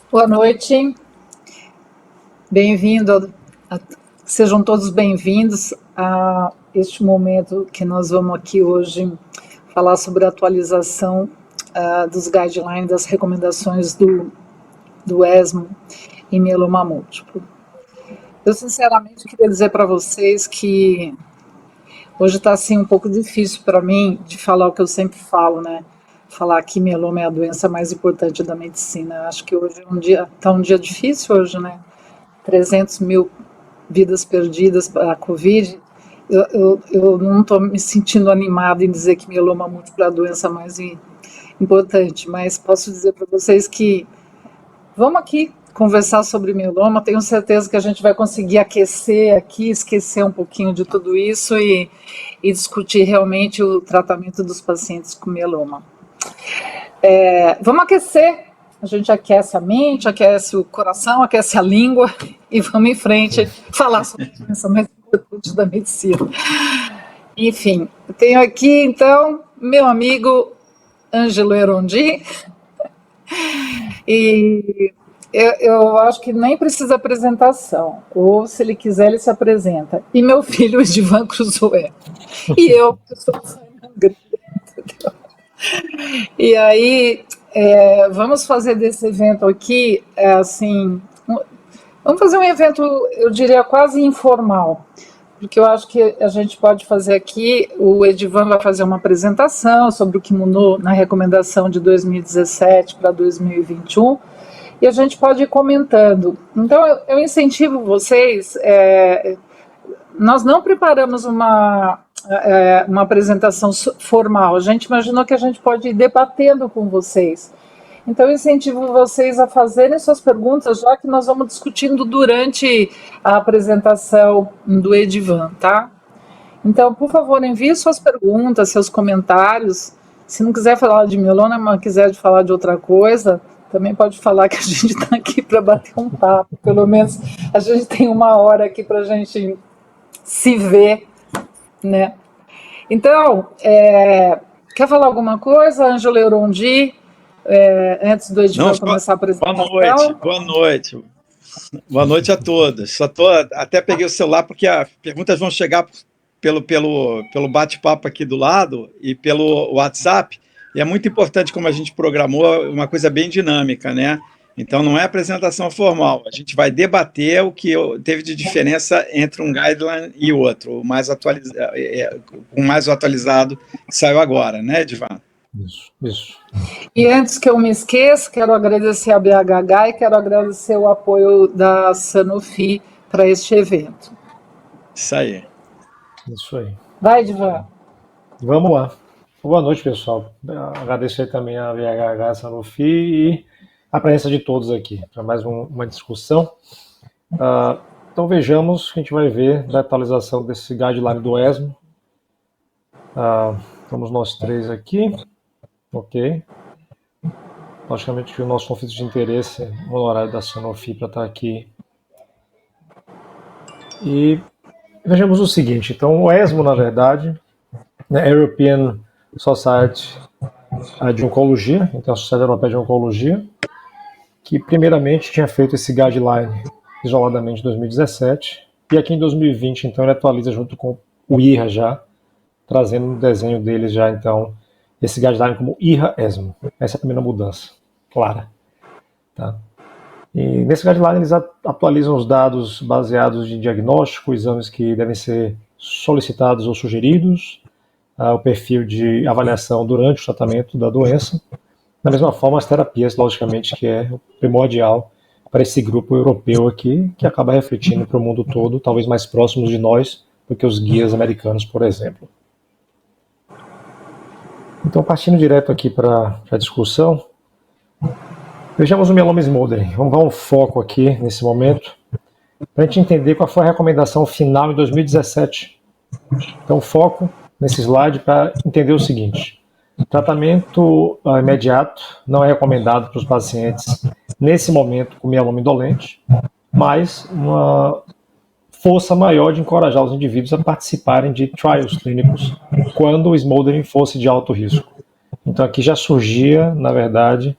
Boa noite, bem-vindo, sejam todos bem-vindos a este momento que nós vamos aqui hoje falar sobre a atualização dos guidelines, das recomendações do ESMO em mieloma múltiplo. Eu sinceramente queria dizer para vocês que hoje está assim um pouco difícil para mim de falar o que eu sempre falo, né? Falar que mieloma é a doença mais importante da medicina. Acho que hoje está um dia difícil hoje, né? 300 mil vidas perdidas para a Covid. Eu não estou me sentindo animada em dizer que mieloma múltiplo é a doença mais importante, mas posso dizer para vocês que vamos aqui conversar sobre mieloma. Tenho certeza que a gente vai conseguir aquecer aqui, esquecer um pouquinho de tudo isso e discutir realmente o tratamento dos pacientes com mieloma. Vamos aquecer. A gente aquece a mente, aquece o coração, aquece a língua e vamos em frente falar sobre a doença mais importante da medicina. Enfim, eu tenho aqui então meu amigo Ângelo Erondi e eu acho que nem precisa apresentação, ou se ele quiser ele se apresenta. E meu filho Edivan Cruzoé. E eu, que sou entendeu? E aí, vamos fazer desse evento aqui, assim, vamos fazer um evento, eu diria, quase informal, porque eu acho que a gente pode fazer aqui, o Edivan vai fazer uma apresentação sobre o que mudou na recomendação de 2017 para 2021, e a gente pode ir comentando. Então, eu incentivo vocês, nós não preparamos uma apresentação formal, a gente imaginou que a gente pode ir debatendo com vocês. Então, eu incentivo vocês a fazerem suas perguntas, já que nós vamos discutindo durante a apresentação do Edivan, tá? Então, por favor, envie suas perguntas, seus comentários. Se não quiser falar de mieloma, mas quiser falar de outra coisa, também pode falar que a gente está aqui para bater um papo. Pelo menos a gente tem uma hora aqui para a gente se ver, né? Então, quer falar alguma coisa, Ângelo Erondi, antes do Edivan começar a apresentação? Boa noite. Boa noite a todos. Até peguei o celular porque as perguntas vão chegar pelo bate-papo aqui do lado e pelo WhatsApp. E é muito importante, como a gente programou, uma coisa bem dinâmica, né? Então, não é apresentação formal. A gente vai debater o que teve de diferença entre um guideline e outro, o mais atualizado que saiu agora, né, Edivan? Isso. E antes que eu me esqueça, quero agradecer a BHH e quero agradecer o apoio da Sanofi para este evento. Isso aí. Vai, Edivan. Vamos lá. Boa noite, pessoal. Agradecer também a BHH, a Sanofi e a presença de todos aqui para mais uma discussão. Então vejamos o que a gente vai ver da atualização desse guideline do ESMO. Estamos nós três aqui. Ok. Logicamente que o nosso conflito de interesse no horário da Sanofi para estar aqui. E vejamos o seguinte, então o ESMO, na verdade, né, European Society de Oncologia, então a Sociedade Europeia de Oncologia, que primeiramente tinha feito esse guideline isoladamente em 2017, e aqui em 2020, então, ele atualiza junto com o IRA já, trazendo no desenho deles já, então, esse guideline como IRA-ESMO. Essa é a primeira mudança, clara. Tá? E nesse guideline eles atualizam os dados baseados em diagnóstico, exames que devem ser solicitados ou sugeridos, o perfil de avaliação durante o tratamento da doença. Da mesma forma, as terapias, logicamente, que é primordial para esse grupo europeu aqui, que acaba refletindo para o mundo todo, talvez mais próximos de nós do que os guias americanos, por exemplo. Então, partindo direto aqui para a discussão, vejamos o mieloma smoldering. Vamos dar um foco aqui nesse momento, para a gente entender qual foi a recomendação final em 2017. Então, foco nesse slide para entender o seguinte. Tratamento imediato não é recomendado para os pacientes nesse momento com mieloma indolente, mas uma força maior de encorajar os indivíduos a participarem de trials clínicos quando o smoldering fosse de alto risco. Então aqui já surgia, na verdade,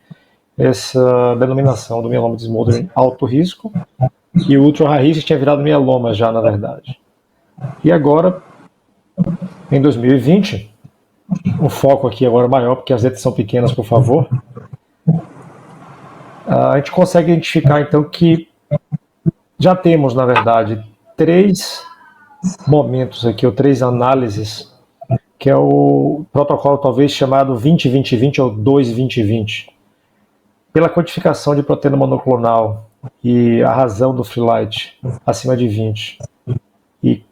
essa denominação do mieloma de smoldering alto risco, e o ultra high risk tinha virado mieloma já, na verdade. E agora, em 2020, o foco aqui agora é maior, porque as letras são pequenas, por favor, a gente consegue identificar então que já temos, na verdade, 3 momentos aqui, ou 3 análises, que é o protocolo talvez chamado 20-20-20 ou 2-20-20. Pela quantificação de proteína monoclonal e a razão do free light acima de 20 e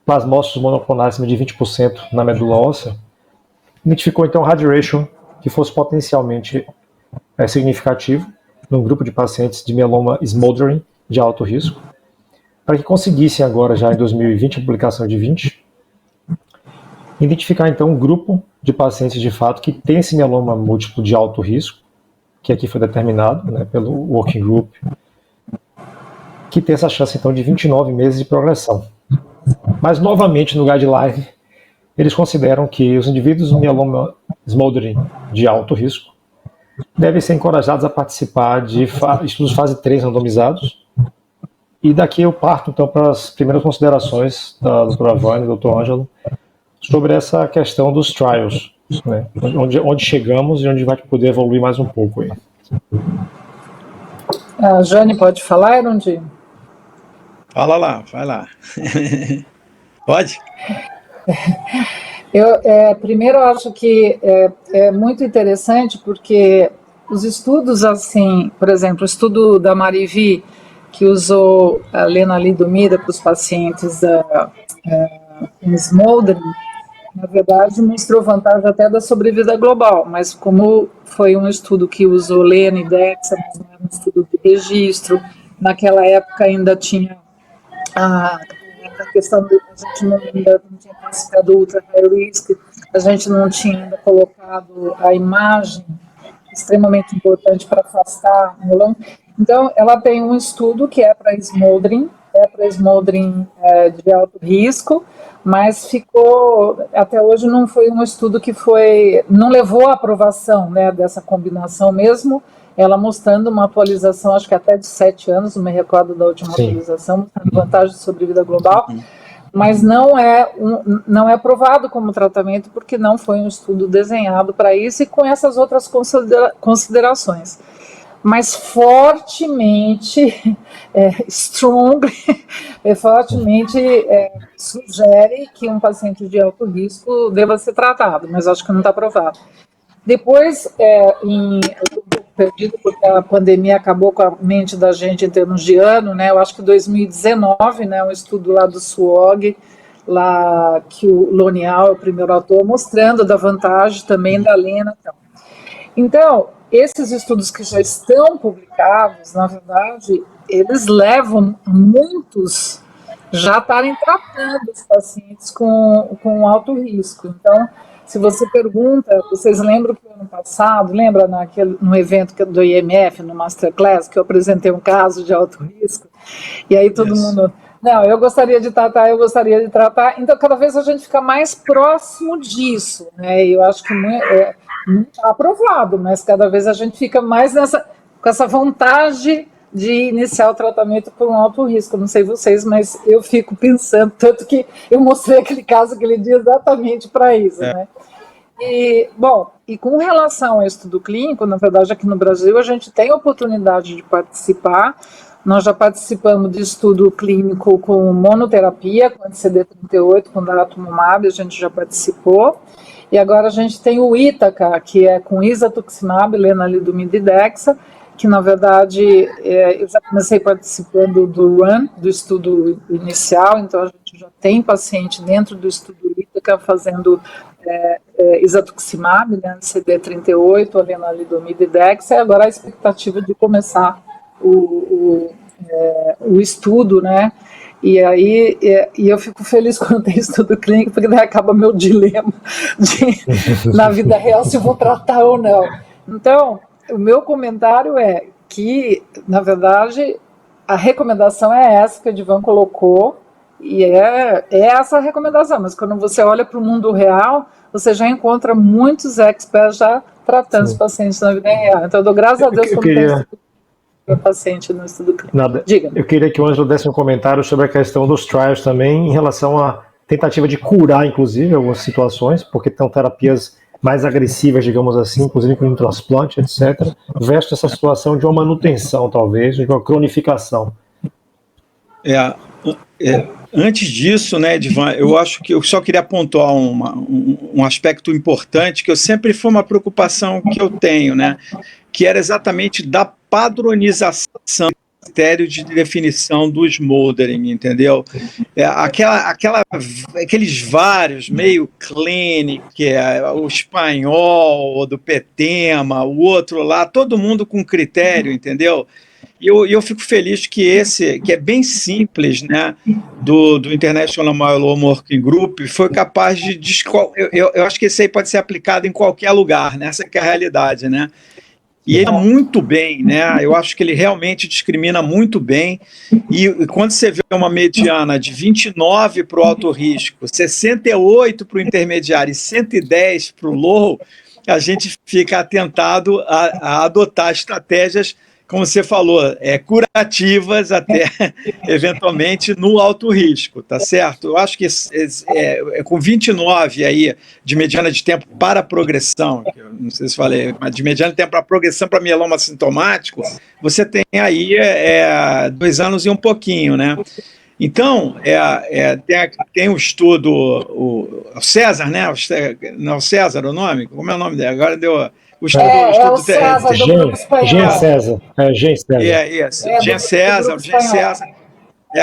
plasmócitos monoclonais acima de 20% na medula óssea, identificou então um hazard ratio que fosse potencialmente significativo num grupo de pacientes de mieloma smoldering de alto risco, para que conseguissem agora, já em 2020, a publicação de 20, identificar então um grupo de pacientes de fato que tem esse mieloma múltiplo de alto risco, que aqui foi determinado, né, pelo Working Group, que tem essa chance então de 29 meses de progressão. Mas novamente no guideline, eles consideram que os indivíduos com mieloma smoldering de alto risco devem ser encorajados a participar de estudos fase 3 randomizados. E daqui eu parto então para as primeiras considerações da doutora Vânia e do doutor Ângelo sobre essa questão dos trials, né? Onde chegamos e onde vai poder evoluir mais um pouco aí. A Jane pode falar, Erundi? Fala lá, vai lá. Pode? Primeiro, eu acho que é muito interessante porque os estudos, assim, por exemplo, o estudo da Marivi, que usou a lenalidomida para os pacientes com smoldering, na verdade, mostrou vantagem até da sobrevida global, mas como foi um estudo que usou lena e dexa, mas não era um estudo de registro, naquela época ainda tinha a questão de a gente não tinha classificado ultra high risk, a gente não tinha ainda colocado a imagem extremamente importante para afastar o melão. Então, ela tem um estudo que é para smoldering, de alto risco, mas ficou, até hoje não foi um estudo que não levou à aprovação, né, dessa combinação mesmo, ela mostrando uma atualização, acho que até de 7 anos, não me recordo da última atualização, mostrando vantagem de sobrevida global, mas não é aprovado como tratamento porque não foi um estudo desenhado para isso e com essas outras considerações. Mas fortemente, sugere que um paciente de alto risco deva ser tratado, mas acho que não está aprovado. Depois, eu estou um pouco perdido porque a pandemia acabou com a mente da gente em termos de ano, né? Eu acho que 2019, né, um estudo lá do SWOG, lá que o Lonial é o primeiro autor, mostrando da vantagem também da lena. Então, esses estudos que já estão publicados, na verdade, eles levam muitos já estarem tratando os pacientes com alto risco. Então, se você pergunta, vocês lembram que no ano passado, lembra no evento do IMF, no Masterclass, que eu apresentei um caso de alto risco, e aí todo mundo, não, eu gostaria de tratar, então cada vez a gente fica mais próximo disso, né, e eu acho que não está aprovado, mas cada vez a gente fica mais com essa vontade de iniciar o tratamento por um alto risco. Não sei vocês, mas eu fico pensando, tanto que eu mostrei aquele caso aquele dia exatamente para isso, né? E com relação ao estudo clínico, na verdade aqui no Brasil a gente tem a oportunidade de participar. Nós já participamos de estudo clínico com monoterapia, com CD38, com daratumumab, a gente já participou. E agora a gente tem o Ítaca, que é com isatuximab, lenalidomida e dexa, que na verdade eu já comecei participando do RUN, do estudo inicial, então a gente já tem paciente dentro do estudo Ítaca fazendo isatuximab, né, CD38, a lenalidomida e dexa, e agora a expectativa de começar o estudo, né? E aí eu fico feliz quando tem estudo clínico, porque daí acaba meu dilema na vida real se eu vou tratar ou não. Então, o meu comentário é que, na verdade, a recomendação é essa que a Divan colocou, e é essa a recomendação, mas quando você olha para o mundo real, você já encontra muitos experts já tratando os pacientes na vida real. Então, eu dou graças a Deus como tem paciente no estudo clínico. Diga. Eu queria que o Ângelo desse um comentário sobre a questão dos trials também, em relação à tentativa de curar, inclusive, algumas situações, porque tem terapias mais agressivas, digamos assim, inclusive com transplante, etc., versus essa situação de uma manutenção, talvez, de uma cronificação. Antes disso, né, Edvan, eu acho que eu só queria pontuar um aspecto importante, que sempre foi uma preocupação que eu tenho, né, que era exatamente da padronização do critério de definição do smoldering, entendeu? Aqueles vários, meio clinic, o espanhol, do Petema, o outro lá, todo mundo com critério, entendeu? E eu fico feliz que esse, que é bem simples, né, do International Myeloma Working Group, foi capaz de... Eu acho que esse aí pode ser aplicado em qualquer lugar, né? Essa que é a realidade, né? E ele é muito bem, né? Eu acho que ele realmente discrimina muito bem. E quando você vê uma mediana de 29 para o alto risco, 68 para o intermediário e 110 para o low, a gente fica atentado a adotar estratégias, como você falou, curativas até, eventualmente, no alto risco, tá certo? Eu acho que com 29 aí de mediana de tempo para progressão, que eu não sei se falei, mas de mediana de tempo para progressão para mieloma sintomático, você tem aí 2 anos e um pouquinho, né? Então, tem o estudo, o César, né? Não, César, o nome? Como é o nome dele? Agora deu... O estudo César, do grupo espanhol. Gen César. Gen César.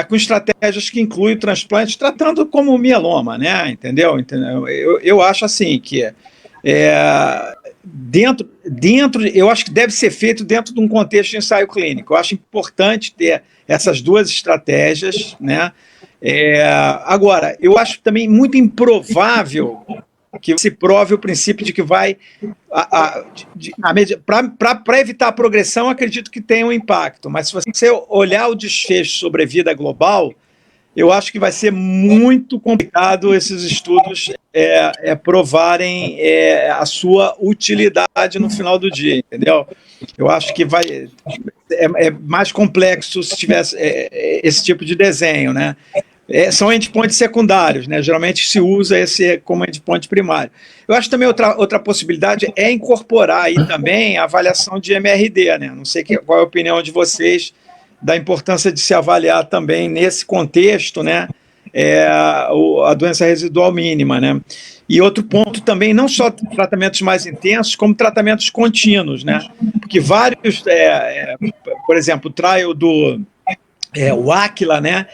Com estratégias que incluem o transplante, tratando como mieloma, né? Entendeu? Eu acho assim que eu acho que deve ser feito dentro de um contexto de ensaio clínico. Eu acho importante ter essas duas estratégias, né? Agora, eu acho também muito improvável que se prove o princípio de que vai... Para evitar a progressão, acredito que tem um impacto, mas se você olhar o desfecho sobre a vida global, eu acho que vai ser muito complicado esses estudos provarem a sua utilidade no final do dia, entendeu? Eu acho que é mais complexo se tivesse esse tipo de desenho, né? São endpoints secundários, né? Geralmente se usa esse como endpoint primário. Eu acho também outra possibilidade é incorporar aí também a avaliação de MRD, né? Não sei qual é a opinião de vocês da importância de se avaliar também nesse contexto, né? A doença residual mínima, né? E outro ponto também, não só tratamentos mais intensos, como tratamentos contínuos, né? Porque vários, por exemplo, o trial o Aquila, né?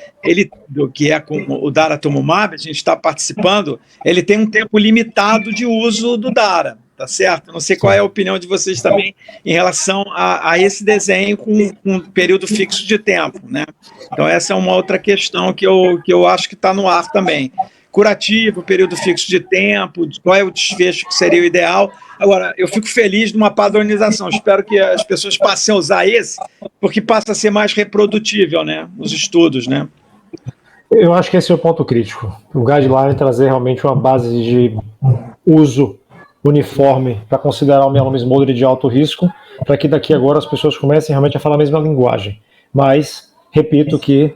Que é com o daratumumab, a gente está participando, ele tem um tempo limitado de uso do Dara, tá certo? Não sei qual é a opinião de vocês também em relação a esse desenho com um período fixo de tempo, né? Então essa é uma outra questão que eu acho que está no ar também. Curativo, período fixo de tempo, qual é o desfecho que seria o ideal. Agora, eu fico feliz numa padronização, espero que as pessoas passem a usar esse, porque passa a ser mais reprodutível, né, nos estudos, né? Eu acho que esse é o ponto crítico. O guideline trazer realmente uma base de uso uniforme para considerar o mieloma smoldering de alto risco, para que daqui agora as pessoas comecem realmente a falar a mesma linguagem. Mas, repito que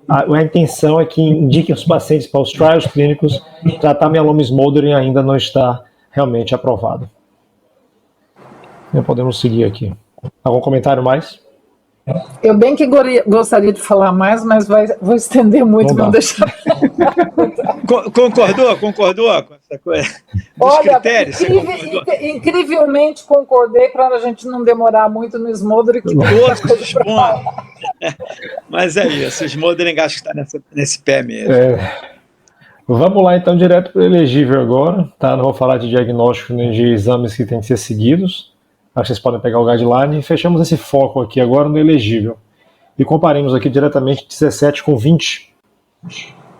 a intenção é que indiquem os pacientes para os trials clínicos. Tratar mieloma smoldering ainda não está realmente aprovado. Podemos seguir aqui. Algum comentário mais? Eu bem que gostaria de falar mais, mas vou estender muito, não deixar. Concordou com essa coisa dos critérios? Incrivelmente concordei, para a gente não demorar muito no smoldering. Todos os pontos. Mas é isso, o smoldering acho que está nesse pé mesmo. Vamos lá então direto para o elegível agora, tá? Não vou falar de diagnóstico nem de exames que têm que ser seguidos. Acho que vocês podem pegar o guideline e fechamos esse foco aqui agora no elegível. E comparemos aqui diretamente 17 com 20.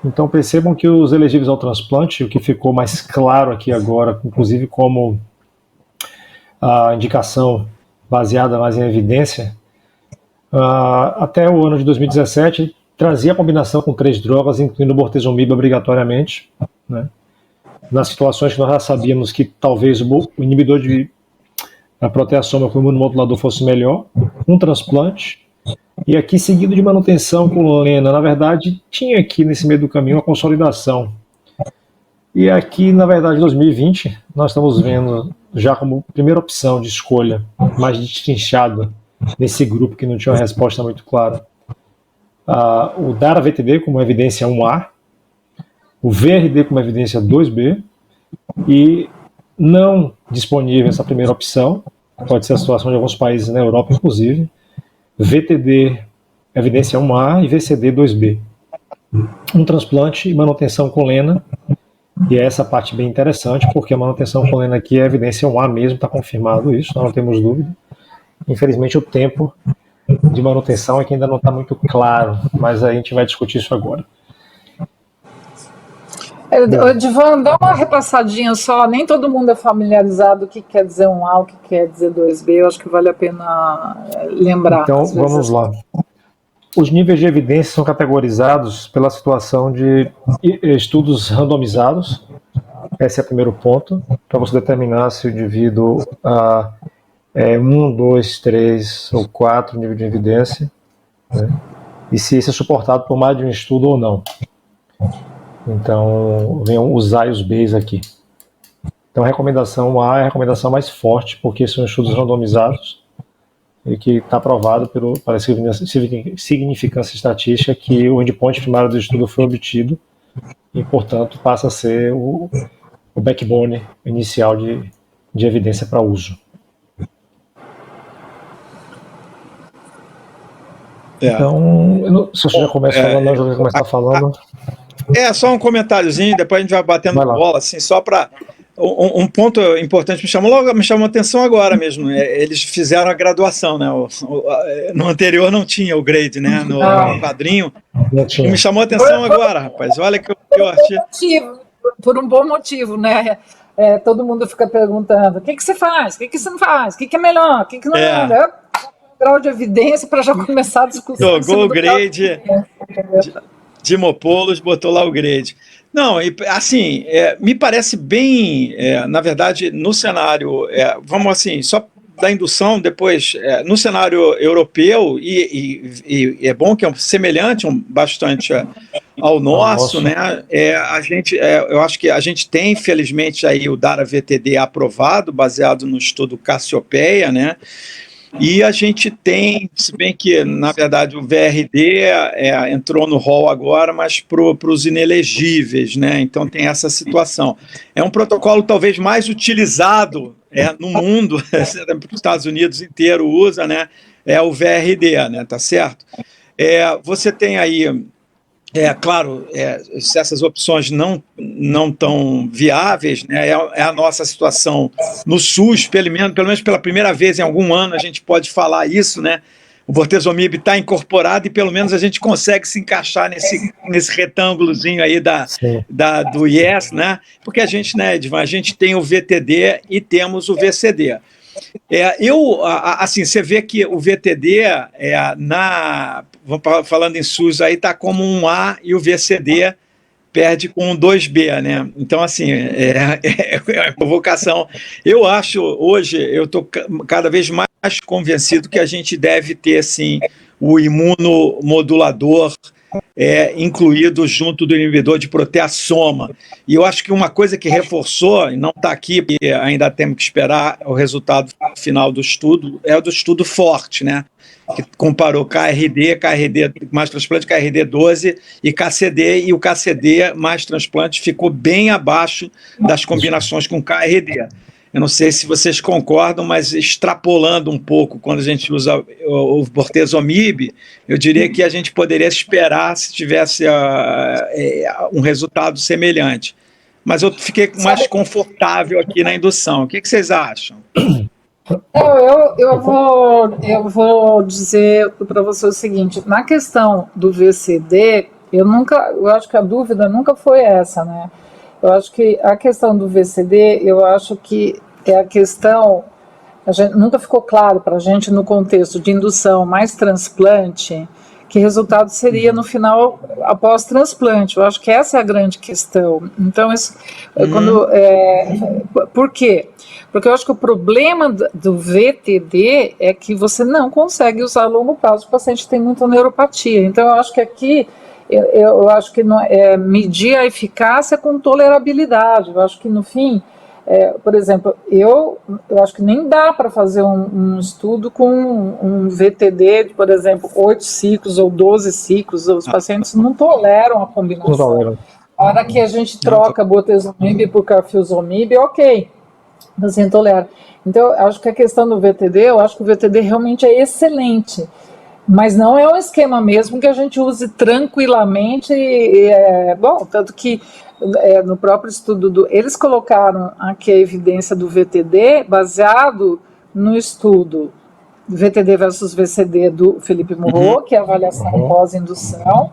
Então percebam que os elegíveis ao transplante, o que ficou mais claro aqui agora, inclusive como a indicação baseada mais em evidência, até o ano de 2017 trazia a combinação com 3 drogas, incluindo bortezomib obrigatoriamente, né? nas situações que nós já sabíamos que talvez o inibidor de proteasoma com o imunomodulador fosse melhor, um transplante, e aqui seguido de manutenção com lena. Na verdade, tinha aqui nesse meio do caminho uma consolidação. E aqui, na verdade, em 2020, nós estamos vendo já como primeira opção de escolha, mais destrinchada nesse grupo que não tinha uma resposta muito clara. O DARA-VTD como evidência 1A, o VRD como evidência 2B, e não disponível essa primeira opção, pode ser a situação de alguns países na Europa, inclusive, VTD evidência 1A e VCD 2B. Um transplante e manutenção com lena, e é essa parte bem interessante, porque a manutenção com lena aqui é evidência 1A mesmo, está confirmado isso, nós não temos dúvida. Infelizmente o tempo de manutenção é que ainda não está muito claro, mas a gente vai discutir isso agora. Divan, dá uma repassadinha só, nem todo mundo é familiarizado o que quer dizer 1A, o que quer dizer 2B, eu acho que vale a pena lembrar. Então, vamos lá. Os níveis de evidência são categorizados pela situação de estudos randomizados, esse é o primeiro ponto, para você determinar se o indivíduo 1, 2, 3 ou 4 nível de evidência, né, e se esse é suportado por mais de um estudo ou não. Então, vem os A e os Bs aqui. Então, a recomendação A é a recomendação mais forte, porque são estudos randomizados e que está provado para significância estatística que o endpoint primário do estudo foi obtido e, portanto, passa a ser o backbone inicial de evidência para uso. Então, se você já começa falando, eu já vou começar falando. Só um comentáriozinho, depois a gente vai batendo bola, assim, só para... Um ponto importante me chamou a atenção agora mesmo. Eles fizeram a graduação, né? No anterior não tinha o grade, né? No quadrinho. Não tinha. Me chamou a atenção agora, rapaz. Olha que eu achei. Por um bom motivo, né? Todo mundo fica perguntando: o que você faz? O que você não faz? O que é melhor? O que não é? Grau de evidência para já começar a discussão. Jogou o grade. Dimopoulos botou lá o grade. Não, assim, me parece bem, na verdade, no cenário, vamos assim, só da indução, depois, no cenário europeu, e é bom que é semelhante bastante ao nosso, né? Eu acho que a gente tem, infelizmente, aí o DARA-VTD aprovado, baseado no estudo Cassiopeia, né? E a gente tem, se bem que, na verdade, o VRD entrou no rol agora, mas para os inelegíveis, né? Então tem essa situação. É um protocolo talvez mais utilizado no mundo, os Estados Unidos inteiro usa, né? É o VRD, né? Tá certo? Você tem aí... claro, se essas opções não tão viáveis, né, é a nossa situação no SUS, pelo menos pela primeira vez em algum ano a gente pode falar isso, né? O bortezomib está incorporado e pelo menos a gente consegue se encaixar nesse retângulozinho aí do IES, né? Porque a gente, né, Edvan, a gente tem o VTD e temos o VCD. Assim, você vê que o VTD, falando em SUS, aí está como um A e o VCD perde com um 2B, né? Então, assim, é provocação. Eu acho, hoje, eu estou cada vez mais convencido que a gente deve ter, assim, o imunomodulador incluído junto do inibidor de proteasoma. E eu acho que uma coisa que reforçou, e não está aqui, porque ainda temos que esperar o resultado final do estudo, é o do estudo forte, né? Que comparou KRD mais transplante, KRD 12 e KCD, e o KCD mais transplante ficou bem abaixo das combinações com KRD. Eu não sei se vocês concordam, mas extrapolando um pouco, quando a gente usa o bortezomib, eu diria que a gente poderia esperar se tivesse um resultado semelhante. Mas eu fiquei mais confortável aqui na indução. O que vocês acham? Eu vou dizer para você o seguinte: na questão do VCD, eu acho que a dúvida nunca foi essa, né? Eu acho que a questão do VCD, eu acho que é a questão, nunca ficou claro para a gente no contexto de indução mais transplante, que resultado seria no final após transplante. Eu acho que essa é a grande questão. Então, por quê? Porque eu acho que o problema do VTD é que você não consegue usar a longo prazo. O paciente tem muita neuropatia. Então, eu acho que aqui eu acho que não é medir a eficácia com tolerabilidade. Eu acho que no fim, por exemplo, eu acho que nem dá para fazer um estudo com um VTD de, por exemplo, 8 ciclos ou 12 ciclos. Os pacientes não toleram a combinação. Não toleram. A hora que a gente troca bortezomib por carfilzomib, ok, o paciente tolera. Então, eu acho que a questão do VTD, eu acho que o VTD realmente é excelente. Mas não é um esquema mesmo que a gente use tranquilamente, tanto que no próprio estudo, eles colocaram aqui a evidência do VTD baseado no estudo VTD versus VCD do Felipe Murro, que é a avaliação pós-indução,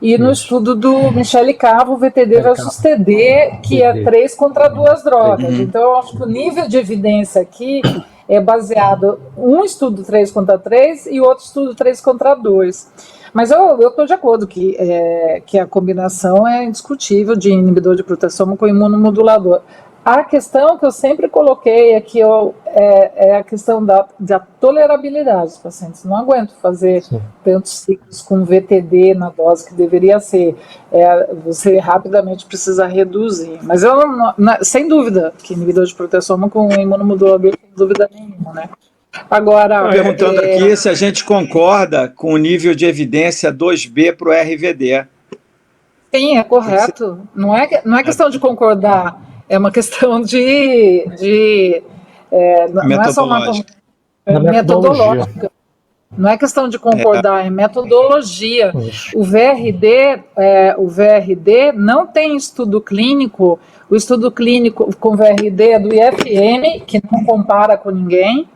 e no estudo do Michele Cavo, VTD versus TD, que é 3 contra 2 drogas. Então, eu acho que o nível de evidência aqui é baseado um estudo 3 contra 3 e outro estudo 3 contra 2. Mas eu estou de acordo que a combinação é indiscutível de inibidor de proteasoma com imunomodulador. A questão que eu sempre coloquei é a questão da tolerabilidade dos pacientes. Não aguento fazer tantos ciclos com VTD na dose que deveria ser. Você rapidamente precisa reduzir. Mas sem dúvida que inibidor de proteasoma com imunomodulador, sem dúvida nenhuma, né? Agora, perguntando aqui se a gente concorda com o nível de evidência 2B para o RVD. Sim, é correto. Não é questão de concordar. É uma questão de não é só uma metodológica. Não é questão de concordar, é metodologia. O VRD não tem estudo clínico. O estudo clínico com VRD é do IFM, que não compara com ninguém.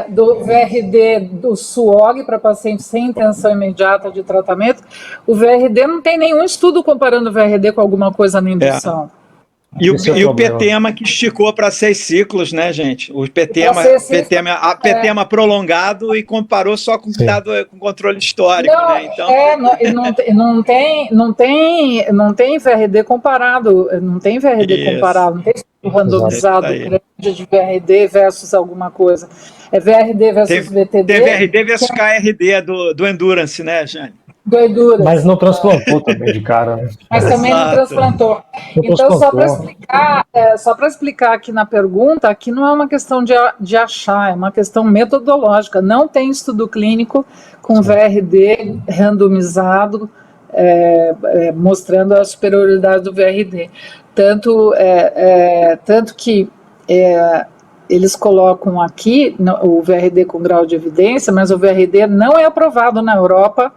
Do VRD do SWOG para pacientes sem intenção imediata de tratamento. O VRD não tem nenhum estudo comparando o VRD com alguma coisa na indução. E o PTEMA que esticou para 6 ciclos, né, gente? O PTEMA prolongado e comparou só com controle histórico, né? Então... não tem VRD comparado, não tem VRD comparado, não tem estudo randomizado de VRD versus alguma coisa. É VRD versus VTD. Tem VRD versus KRD do Endurance, né, Jane? Mas não transplantou também de cara, né? Mas também não transplantou. Então, só para explicar aqui na pergunta, aqui não é uma questão de achar, é uma questão metodológica. Não tem estudo clínico com VRD randomizado mostrando a superioridade do VRD. Tanto que eles colocam aqui o VRD com grau de evidência, mas o VRD não é aprovado na Europa.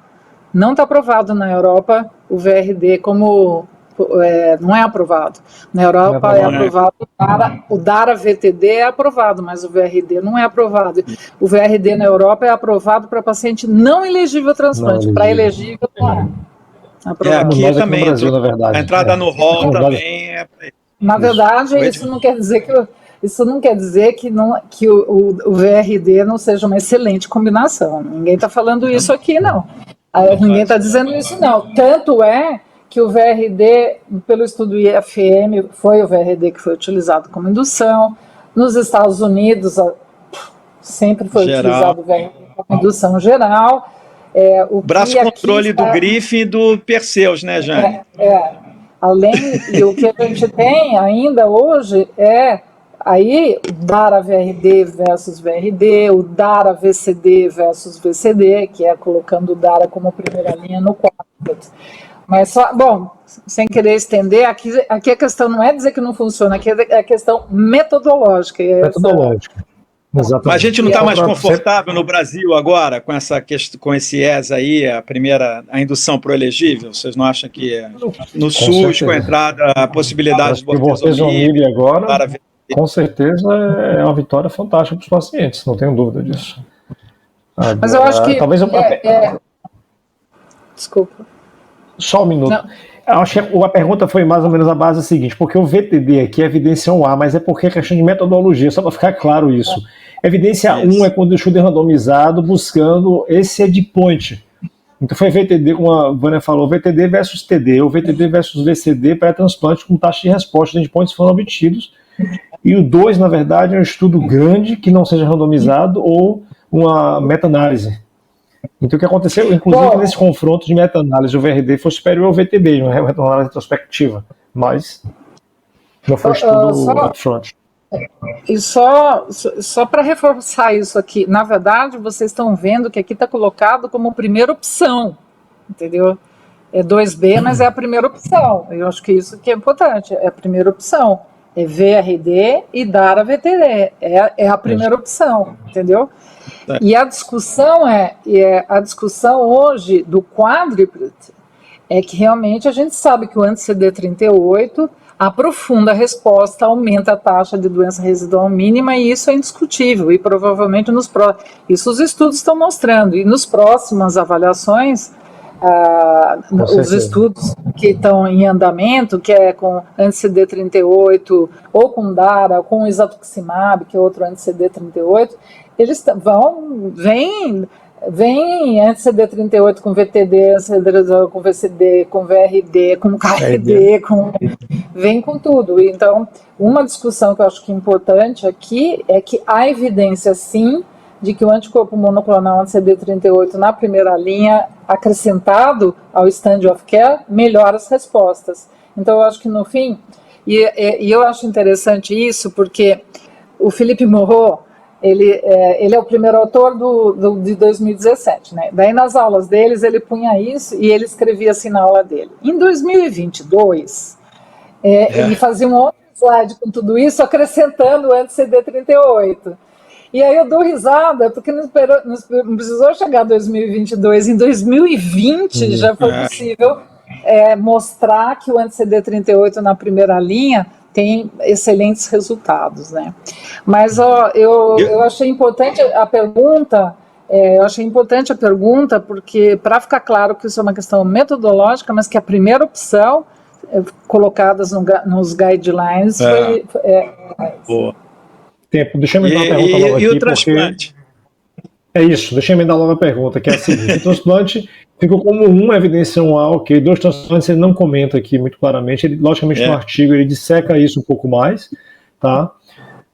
Não está aprovado na Europa o VRD como... não é aprovado. Na Europa é aprovado o DARA-VTD é aprovado, mas o VRD não é aprovado. O VRD na Europa é aprovado para paciente não elegível a transplante. Para elegível, não é. Aqui também, Brasil, na verdade. A entrada no rol também é... Na verdade, isso não quer dizer que o VRD não seja uma excelente combinação. Ninguém está falando isso aqui, não. Ninguém está dizendo isso, não. Tanto é que o VRD, pelo estudo IFM, foi o VRD que foi utilizado como indução. Nos Estados Unidos, sempre foi utilizado o VRD como indução geral. O braço controle do Griffin e do Perseus, né, Jane? E o que a gente tem ainda hoje aí o DARA-VRD versus VRD, o DARA-VCD versus VCD, que é colocando o DARA como primeira linha no quadro. Mas sem querer estender, aqui a questão não é dizer que não funciona, aqui é a questão metodológica. Metodológica. Exatamente. Mas a gente não está mais confortável no Brasil agora com esse ES aí, a indução pro elegível? Vocês não acham que no SUS, com a entrada, a possibilidade de bortezomib agora... Com certeza é uma vitória fantástica para os pacientes, não tenho dúvida disso. Agora, mas eu acho que... Talvez Desculpa. Só um minuto. Eu acho que a pergunta foi mais ou menos a base seguinte, porque o VTD aqui é evidência 1A, mas é porque é questão de metodologia, só para ficar claro isso. Evidência 1 é quando o estudo é randomizado buscando esse endpoint, Então foi VTD, como a Vânia falou, VTD versus TD, ou VTD versus VCD pré-transplante com taxa de resposta de endpoints foram obtidos. E o 2, na verdade, é um estudo grande que não seja randomizado ou uma meta-análise. Então o que aconteceu, inclusive nesse confronto de meta-análise, o VRD foi superior ao VTD, uma meta-análise retrospectiva, mas não foi estudo upfront. E só para reforçar isso aqui, na verdade, vocês estão vendo que aqui está colocado como primeira opção, entendeu? É 2B, mas é a primeira opção. Eu acho que isso que é importante, é a primeira opção. É VRD e dar a VTD. É a primeira opção, entendeu? E a discussão a discussão hoje do quádruplo é que realmente a gente sabe que o anti-CD38 aprofunda a resposta, aumenta a taxa de doença residual mínima, e isso é indiscutível, e provavelmente isso os estudos estão mostrando, e nos próximas avaliações, os estudos que estão em andamento, que é com anti-CD38, ou com DARA, ou com isatuximab, que é outro anti-CD38, eles vem anti-CD38 com VTD, anti-CD38 com VCD, com VRD, com KRD, vem com tudo. Então, uma discussão que eu acho que é importante aqui é que há evidência, sim, de que o anticorpo monoclonal anti-CD38 na primeira linha, acrescentado ao standard of care, melhora as respostas. Então, eu acho que no fim, e eu acho interessante isso, porque o Philippe Moreau, ele é o primeiro autor de 2017, né? Daí nas aulas deles ele punha isso e ele escrevia assim na aula dele. Em 2022, ele fazia um outro slide com tudo isso, acrescentando o anti-CD38. E aí eu dou risada, porque não precisou chegar 2022, em 2020 já foi possível mostrar que o anti-CD38 na primeira linha tem excelentes resultados, né? Mas eu achei importante a pergunta, porque para ficar claro que isso é uma questão metodológica, mas que a primeira opção colocadas nos guidelines foi... Boa. Tempo. Deixa eu me dar uma pergunta nova aqui. E o transplante? É isso, deixa eu me dar uma nova pergunta, que é a seguinte. O transplante ficou como uma evidência 1A, ok. 2 transplantes ele não comenta aqui muito claramente. Ele, logicamente, no artigo ele disseca isso um pouco mais, tá?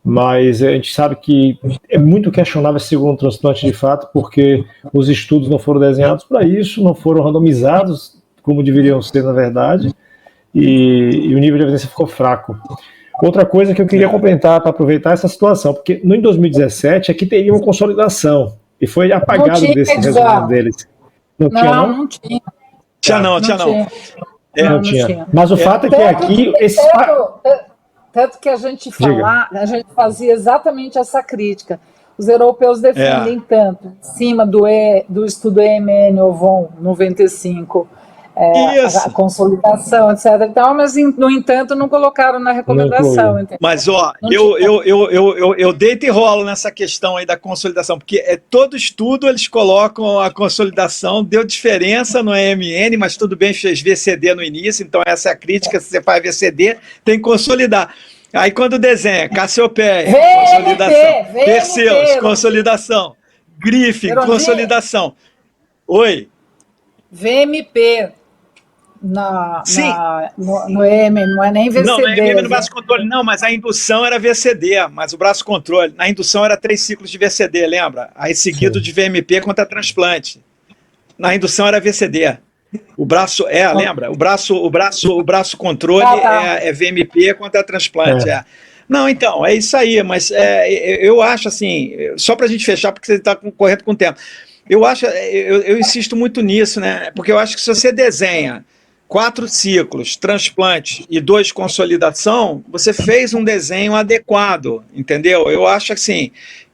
Mas a gente sabe que é muito questionável esse segundo transplante de fato, porque os estudos não foram desenhados para isso, não foram randomizados como deveriam ser, na verdade, e o nível de evidência ficou fraco. Outra coisa que eu queria complementar para aproveitar essa situação, porque no 2017 aqui teria uma consolidação e foi apagado desse resultado deles. Não tinha, não? Não tinha. Não tinha. Mas o fato é que aqui... Tanto que a gente fazia exatamente essa crítica. Os europeus defendem tanto, em cima do estudo EMN-OVON 95, a consolidação, etc. Então, mas, no entanto, não colocaram na recomendação. Mas, eu deito e rolo nessa questão aí da consolidação, porque todo estudo eles colocam a consolidação, deu diferença no EMN, mas tudo bem, fez VCD no início, então essa é a crítica, se você faz VCD, tem que consolidar. Aí quando desenha, Cassiopeia, consolidação, Perseus, consolidação, Griffin, consolidação. Oi? VMP. No EM, não é nem VCD. Não, é EM no braço controle, não, mas a indução era VCD, mas o braço controle, na indução era 3 ciclos de VCD, lembra? Aí seguido de VMP contra transplante. Na indução era VCD. O braço, lembra? O braço controle é VMP contra transplante, Não, então, é isso aí, mas eu acho assim, só para a gente fechar, porque você está correto com o tempo, eu insisto muito nisso, né? Porque eu acho que se você desenha 4 ciclos, transplante e 2 consolidação, você fez um desenho adequado, entendeu? Eu acho assim,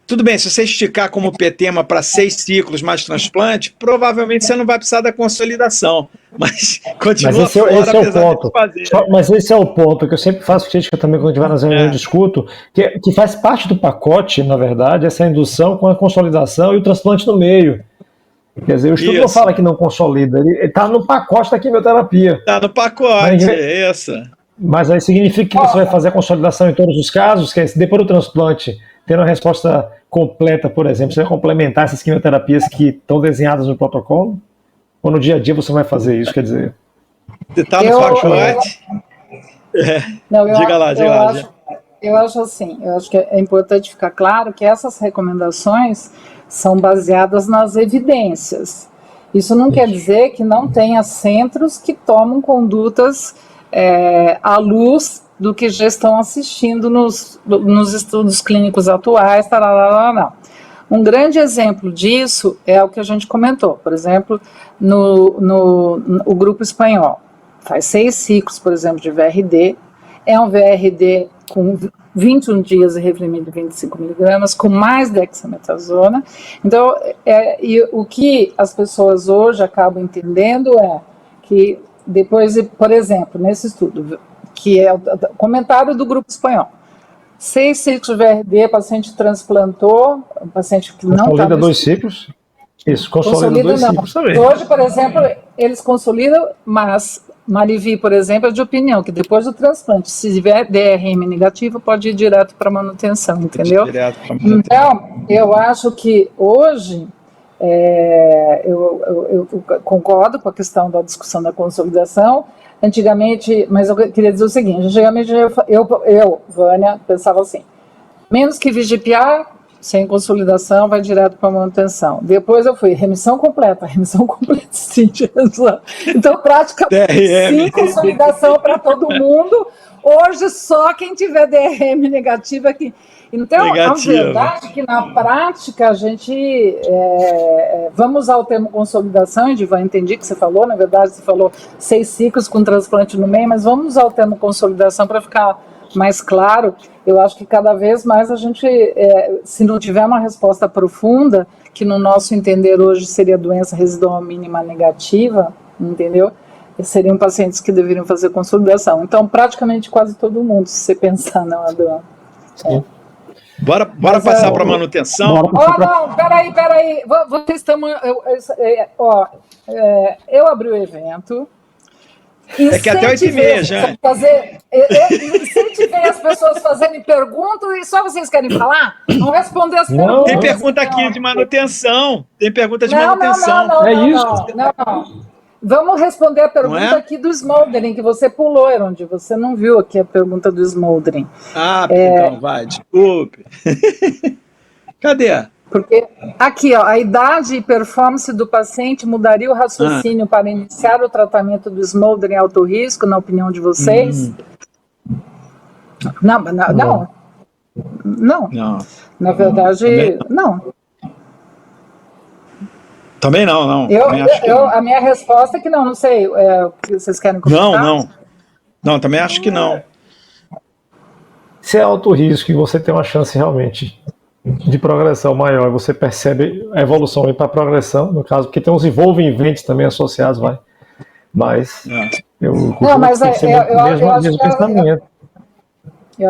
tudo bem, se você esticar como PTEMA para 6 ciclos mais transplante, provavelmente você não vai precisar da consolidação, mas continua esse é o ponto. Mas esse é o ponto que eu sempre faço crítica também quando a gente vai nas reuniões eu discuto, que faz parte do pacote, na verdade, essa indução com a consolidação e o transplante no meio. Quer dizer, o estudo não fala que não consolida, ele está no pacote da quimioterapia. Está no pacote, Mas aí significa que você vai fazer a consolidação em todos os casos, que depois do transplante, tendo a resposta completa, por exemplo, você vai complementar essas quimioterapias que estão desenhadas no protocolo? ou no dia a dia você vai fazer isso, quer dizer... Você está no pacote? Não, Diga lá. Eu acho assim, eu acho que é importante ficar claro que essas recomendações são baseadas nas evidências. Isso não quer dizer que não tenha centros que tomam condutas à luz do que já estão assistindo nos estudos clínicos atuais. Tarará. Um grande exemplo disso é o que a gente comentou, por exemplo, no grupo espanhol. Faz 6 ciclos, por exemplo, de VRD. É um VRD com 21 dias e Revlimid de 25 miligramas, com mais dexametasona. Então, e o que as pessoas hoje acabam entendendo é que depois, por exemplo, nesse estudo, que é o comentário do grupo espanhol, 6 ciclos de VRD, paciente transplantou, paciente que não está... Consolida 2 ciclos? Isso, consolida 2 ciclos também. Hoje, por exemplo, eles consolidam, mas Marivi, por exemplo, é de opinião que depois do transplante, se tiver DRM negativo, pode ir direto para manutenção, entendeu? Então, eu acho que hoje, eu concordo com a questão da discussão da consolidação. Antigamente, mas eu queria dizer o seguinte, antigamente eu Vânia, pensava assim, menos que VGPA, sem consolidação, vai direto para manutenção. Depois eu fui, remissão completa, sim. Então, praticamente, sim, consolidação para todo mundo. Hoje, só quem tiver DRM negativo aqui. Então, a verdade é que na prática a gente vamos usar o termo consolidação, Edivan, entendi que você falou, na verdade você falou 6 ciclos com transplante no meio, mas vamos usar o termo consolidação para ficar mais claro. Eu acho que cada vez mais a gente, se não tiver uma resposta profunda, que no nosso entender hoje seria doença residual mínima negativa, entendeu? Seriam pacientes que deveriam fazer consolidação. Então, praticamente quase todo mundo, se você pensar, não, Adão. Bora passar para manutenção? Não, peraí. Vocês estão... eu abri o evento... É que até 8h30, já. Incentivei as pessoas fazerem perguntas e só vocês querem falar? Não responder as perguntas. Tem pergunta aqui de manutenção. Tem pergunta de manutenção. Não. Vamos responder a pergunta aqui do Smoldering, que você pulou, Eronde. Você não viu aqui a pergunta do Smoldering. Então vai, desculpe. Cadê? Porque aqui, a idade e performance do paciente mudaria o raciocínio para iniciar o tratamento do Smoldering alto risco, na opinião de vocês? Não. Na verdade, não. Também não. A minha resposta é que não sei. O que vocês querem comentar? Não, também acho que não. Se é alto risco e você tem uma chance realmente de progressão maior, você percebe a evolução para a progressão, no caso, porque tem uns envolviments também associados, mas eu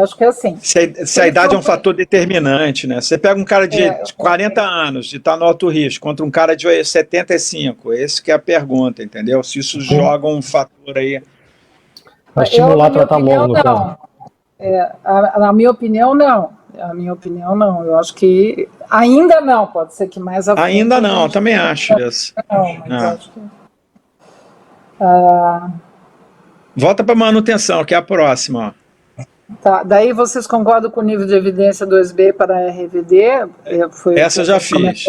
acho que é assim. Se a idade é um fator determinante, né? Você pega um cara de 40 anos e está no alto risco contra um cara de 75, esse que é a pergunta, entendeu? Se isso joga um fator aí. Vai estimular tratar logo, no caso. Na minha opinião, não. Eu acho que ainda não, pode ser que mais à frente. Ainda não, também acho isso. Acho que... Volta para manutenção, que é a próxima. Tá, daí vocês concordam com o nível de evidência 2B para RVD? Essa eu já fiz.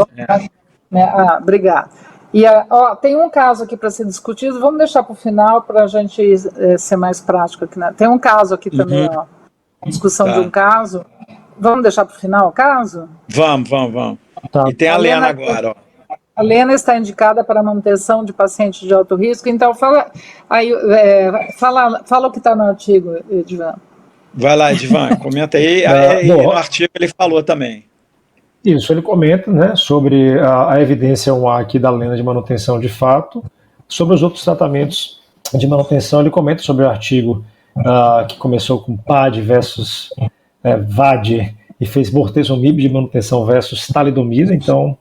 Obrigado. E tem um caso aqui para ser discutido, vamos deixar para o final para a gente ser mais prático aqui. Né? Tem um caso aqui também, discussão de um caso. Vamos deixar para o final o caso? Vamos. Tá. E tem a Lena agora. A Lena está indicada para manutenção de pacientes de alto risco, então fala o que está no artigo, Edivan. Vai lá, Edivan, comenta aí. No artigo ele falou também. Isso, ele comenta, né, sobre a evidência 1A aqui da Lena de manutenção de fato. Sobre os outros tratamentos de manutenção, ele comenta sobre o artigo que começou com PAD versus VAD e fez bortezomib de manutenção versus talidomida. Então,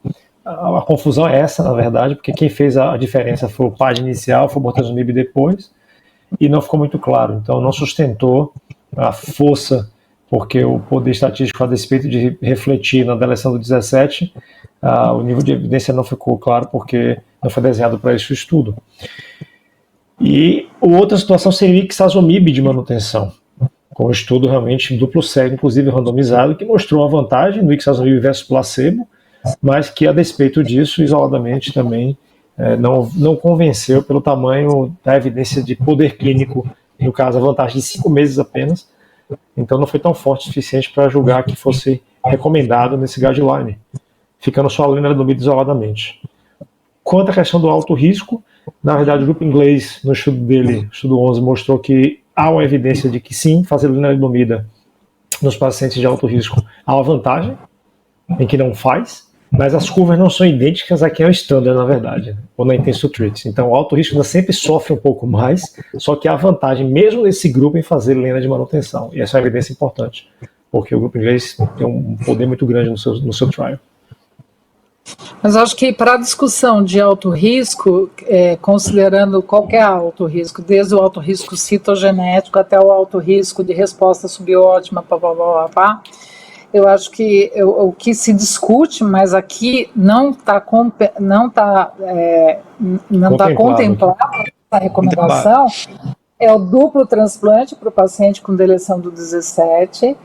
a confusão é essa, na verdade, porque quem fez a diferença foi o PAD inicial, foi o bortezomib depois, e não ficou muito claro. Então, não sustentou a força, porque o poder estatístico, a despeito de refletir na deleção do 17, o nível de evidência não ficou claro, porque não foi desenhado para esse estudo. E outra situação seria o ixazomib de manutenção, com um estudo realmente duplo cego, inclusive randomizado, que mostrou uma vantagem no ixazomib versus placebo, mas que, a despeito disso, isoladamente também não convenceu pelo tamanho da evidência de poder clínico, no caso, a vantagem de 5 meses apenas, então não foi tão forte o suficiente para julgar que fosse recomendado nesse guideline, ficando só a lenalidomida isoladamente. Quanto à questão do alto risco, na verdade o grupo inglês, no estudo dele, estudo 11, mostrou que há uma evidência de que sim, fazer lenalidomida nos pacientes de alto risco há uma vantagem, em que não faz, mas as curvas não são idênticas a quem é o standard, na verdade, ou na intense to treat. Então o alto risco ainda sempre sofre um pouco mais, só que há vantagem mesmo nesse grupo em fazer lena de manutenção, e essa é uma evidência importante, porque o grupo inglês tem um poder muito grande no seu trial. Mas acho que para a discussão de alto risco, considerando qualquer alto risco, desde o alto risco citogenético até o alto risco de resposta subótima, eu acho que o que se discute, mas aqui não está contemplado a recomendação, é o duplo transplante para o paciente com deleção do 17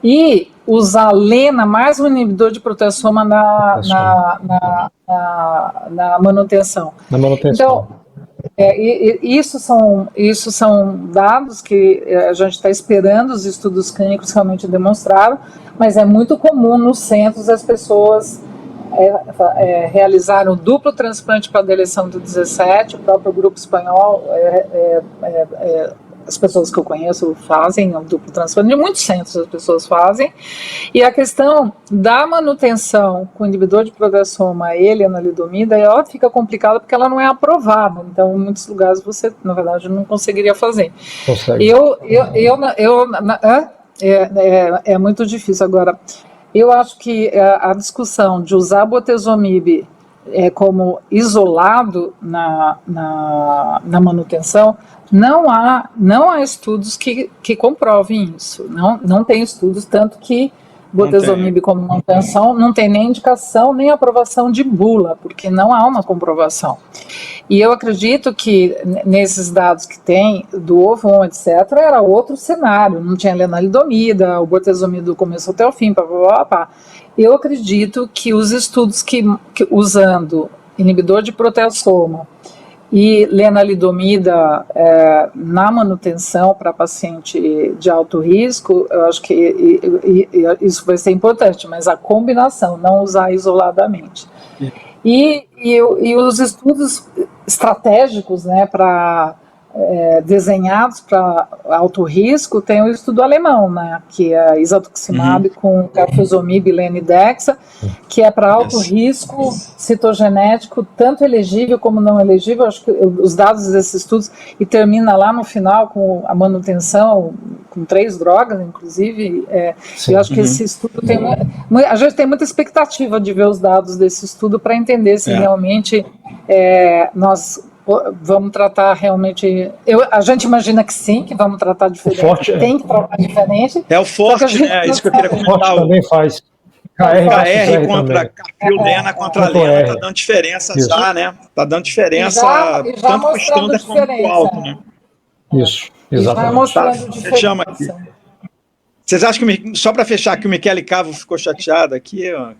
e usar lena mais um inibidor de proteasoma na manutenção. Na manutenção. Então, isso são dados que a gente está esperando os estudos clínicos realmente demonstraram, mas é muito comum nos centros as pessoas realizarem o duplo transplante para a deleção do 17, o próprio grupo espanhol, as pessoas que eu conheço fazem o duplo transplante, em muitos centros as pessoas fazem, e a questão da manutenção com inibidor de proteasoma e lenalidomida, ela fica complicada porque ela não é aprovada, então em muitos lugares você, na verdade, não conseguiria fazer. Consegue. É muito difícil. Agora, eu acho que a discussão de usar bortezomib como isolado na manutenção, não há estudos que comprovem isso. Não tem estudos, tanto que bortezomib como manutenção não tem nem indicação, nem aprovação de bula, porque não há uma comprovação. E eu acredito que nesses dados que tem, do ovo, etc., era outro cenário, não tinha lenalidomida, o bortezomib do começo até o fim, Eu acredito que os estudos que usando inibidor de proteasoma e lenalidomida na manutenção para paciente de alto risco, eu acho que isso vai ser importante, mas a combinação, não usar isoladamente. E os estudos estratégicos, né, desenhados para alto risco, tem o estudo alemão, né, que é isatuximab com carfilzomib e lenidexa, que é para alto risco citogenético, tanto elegível como não elegível. Acho que os dados desses estudos, e termina lá no final com a manutenção com 3 drogas, inclusive, eu acho que esse estudo a gente tem muita expectativa de ver os dados desse estudo para entender se realmente nós vamos tratar realmente. A gente imagina que sim, que vamos tratar diferente. Forte, tem que tratar diferente. É o forte, né? Isso que eu queria comentar. O forte também faz. KR contra Carfil-Lena contra a Lena está dando diferença já, né? Está dando diferença tanto para o standard como para o alto, né? Isso, exatamente. Você chama aqui. Vocês acham que, só para fechar, que o Michele Cavo ficou chateado aqui, ó,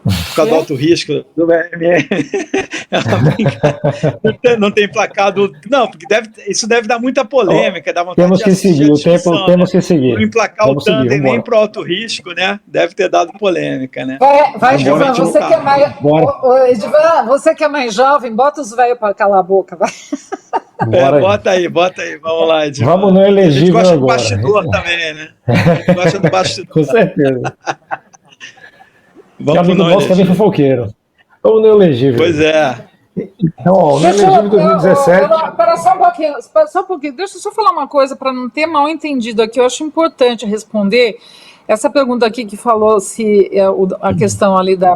por causa do alto risco do BME? Não tem placado. Não, porque isso deve dar muita polêmica. Dá vontade temos que seguir, temos que seguir. Não emplacar o tandem nem para o alto risco, né? Deve ter dado polêmica, né? Vai, Edivan, você que é mais. Edivan, você que é mais jovem, bota os velhos para calar a boca, vai. Bota aí, vamos lá, Edivan. Vamos no elegível agora. A gente gosta do bastidor também, né? A gente gosta do bastidor. Com certeza. Vamos amigo nosso também fofoqueiro. Vamos no elegível. Pois é. Então, no elegível 2017. Espera só um pouquinho. Deixa eu só falar uma coisa para não ter mal entendido aqui. Eu acho importante responder essa pergunta aqui que falou se a questão ali da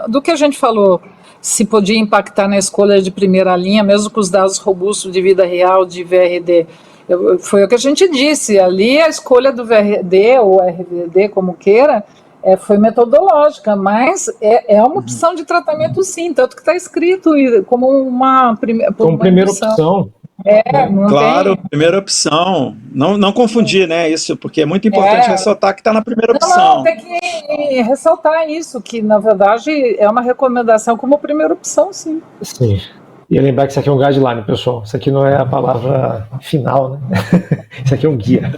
do que a gente falou, se podia impactar na escolha de primeira linha, mesmo com os dados robustos de vida real de VRD. Foi o que a gente disse. Ali a escolha do VRD ou RVD, como queira, foi metodológica, mas é uma opção de tratamento, sim, tanto que está escrito como uma primeira opção. Claro, primeira opção. Não confundir, né, isso, porque é muito importante ressaltar que está na primeira opção. Não, tem que ressaltar isso, que na verdade é uma recomendação como primeira opção, sim. Sim. E lembrar que isso aqui é um guideline, pessoal. Isso aqui não é a palavra final, né? Isso aqui é um guia.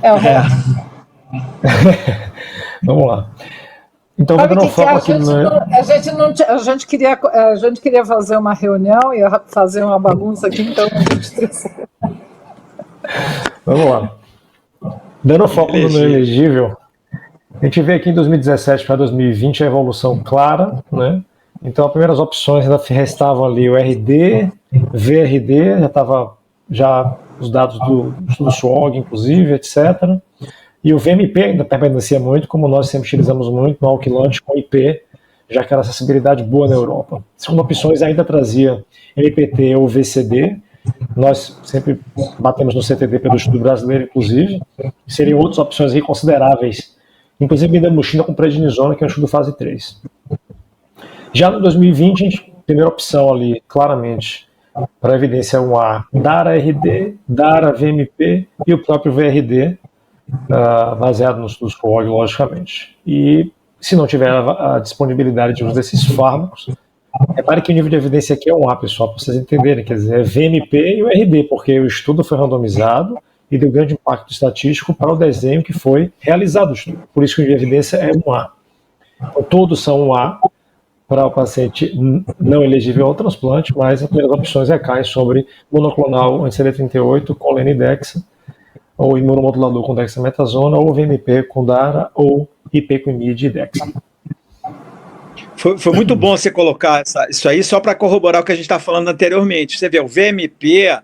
Vamos lá. Então, vou dando foco aqui a gente queria fazer uma reunião, ia fazer uma bagunça aqui, então a gente... Vamos lá. Dando foco no não elegível, a gente vê aqui em 2017 para 2020 a evolução clara, né? Então, as primeiras opções ainda restavam ali o RD, VRD, já os dados do estudo SWOG, inclusive, etc. E o VMP ainda permanecia muito, como nós sempre utilizamos muito no alquilante com IP, já que era acessibilidade boa na Europa. Segundo opções ainda trazia MPT ou VCD, nós sempre batemos no CTD pelo estudo brasileiro, inclusive, seriam outras opções consideráveis, inclusive Midamuxina com prednisona, que é um estudo fase 3. Já no 2020, a gente, primeira opção ali, claramente, para evidência 1A, DARA-RD, DARA-VMP e o próprio VRD, baseado nos estudos SWOG, logicamente. E se não tiver a disponibilidade de uso desses fármacos, repare que o nível de evidência aqui é 1A, pessoal, para vocês entenderem, quer dizer, é VMP e o RD, porque o estudo foi randomizado e deu grande impacto estatístico para o desenho que foi realizado o estudo. Por isso que o nível de evidência é 1A. Então, todos são 1A para o paciente não elegível ao transplante, mas as primeiras opções recaem sobre monoclonal anti-CD38 com Lenidexa, ou imunomodulador com dexametasona, ou VMP com DARA, ou IP com IMID e DEXA. Foi muito bom você colocar isso aí, só para corroborar o que a gente está falando anteriormente. Você vê, o VMP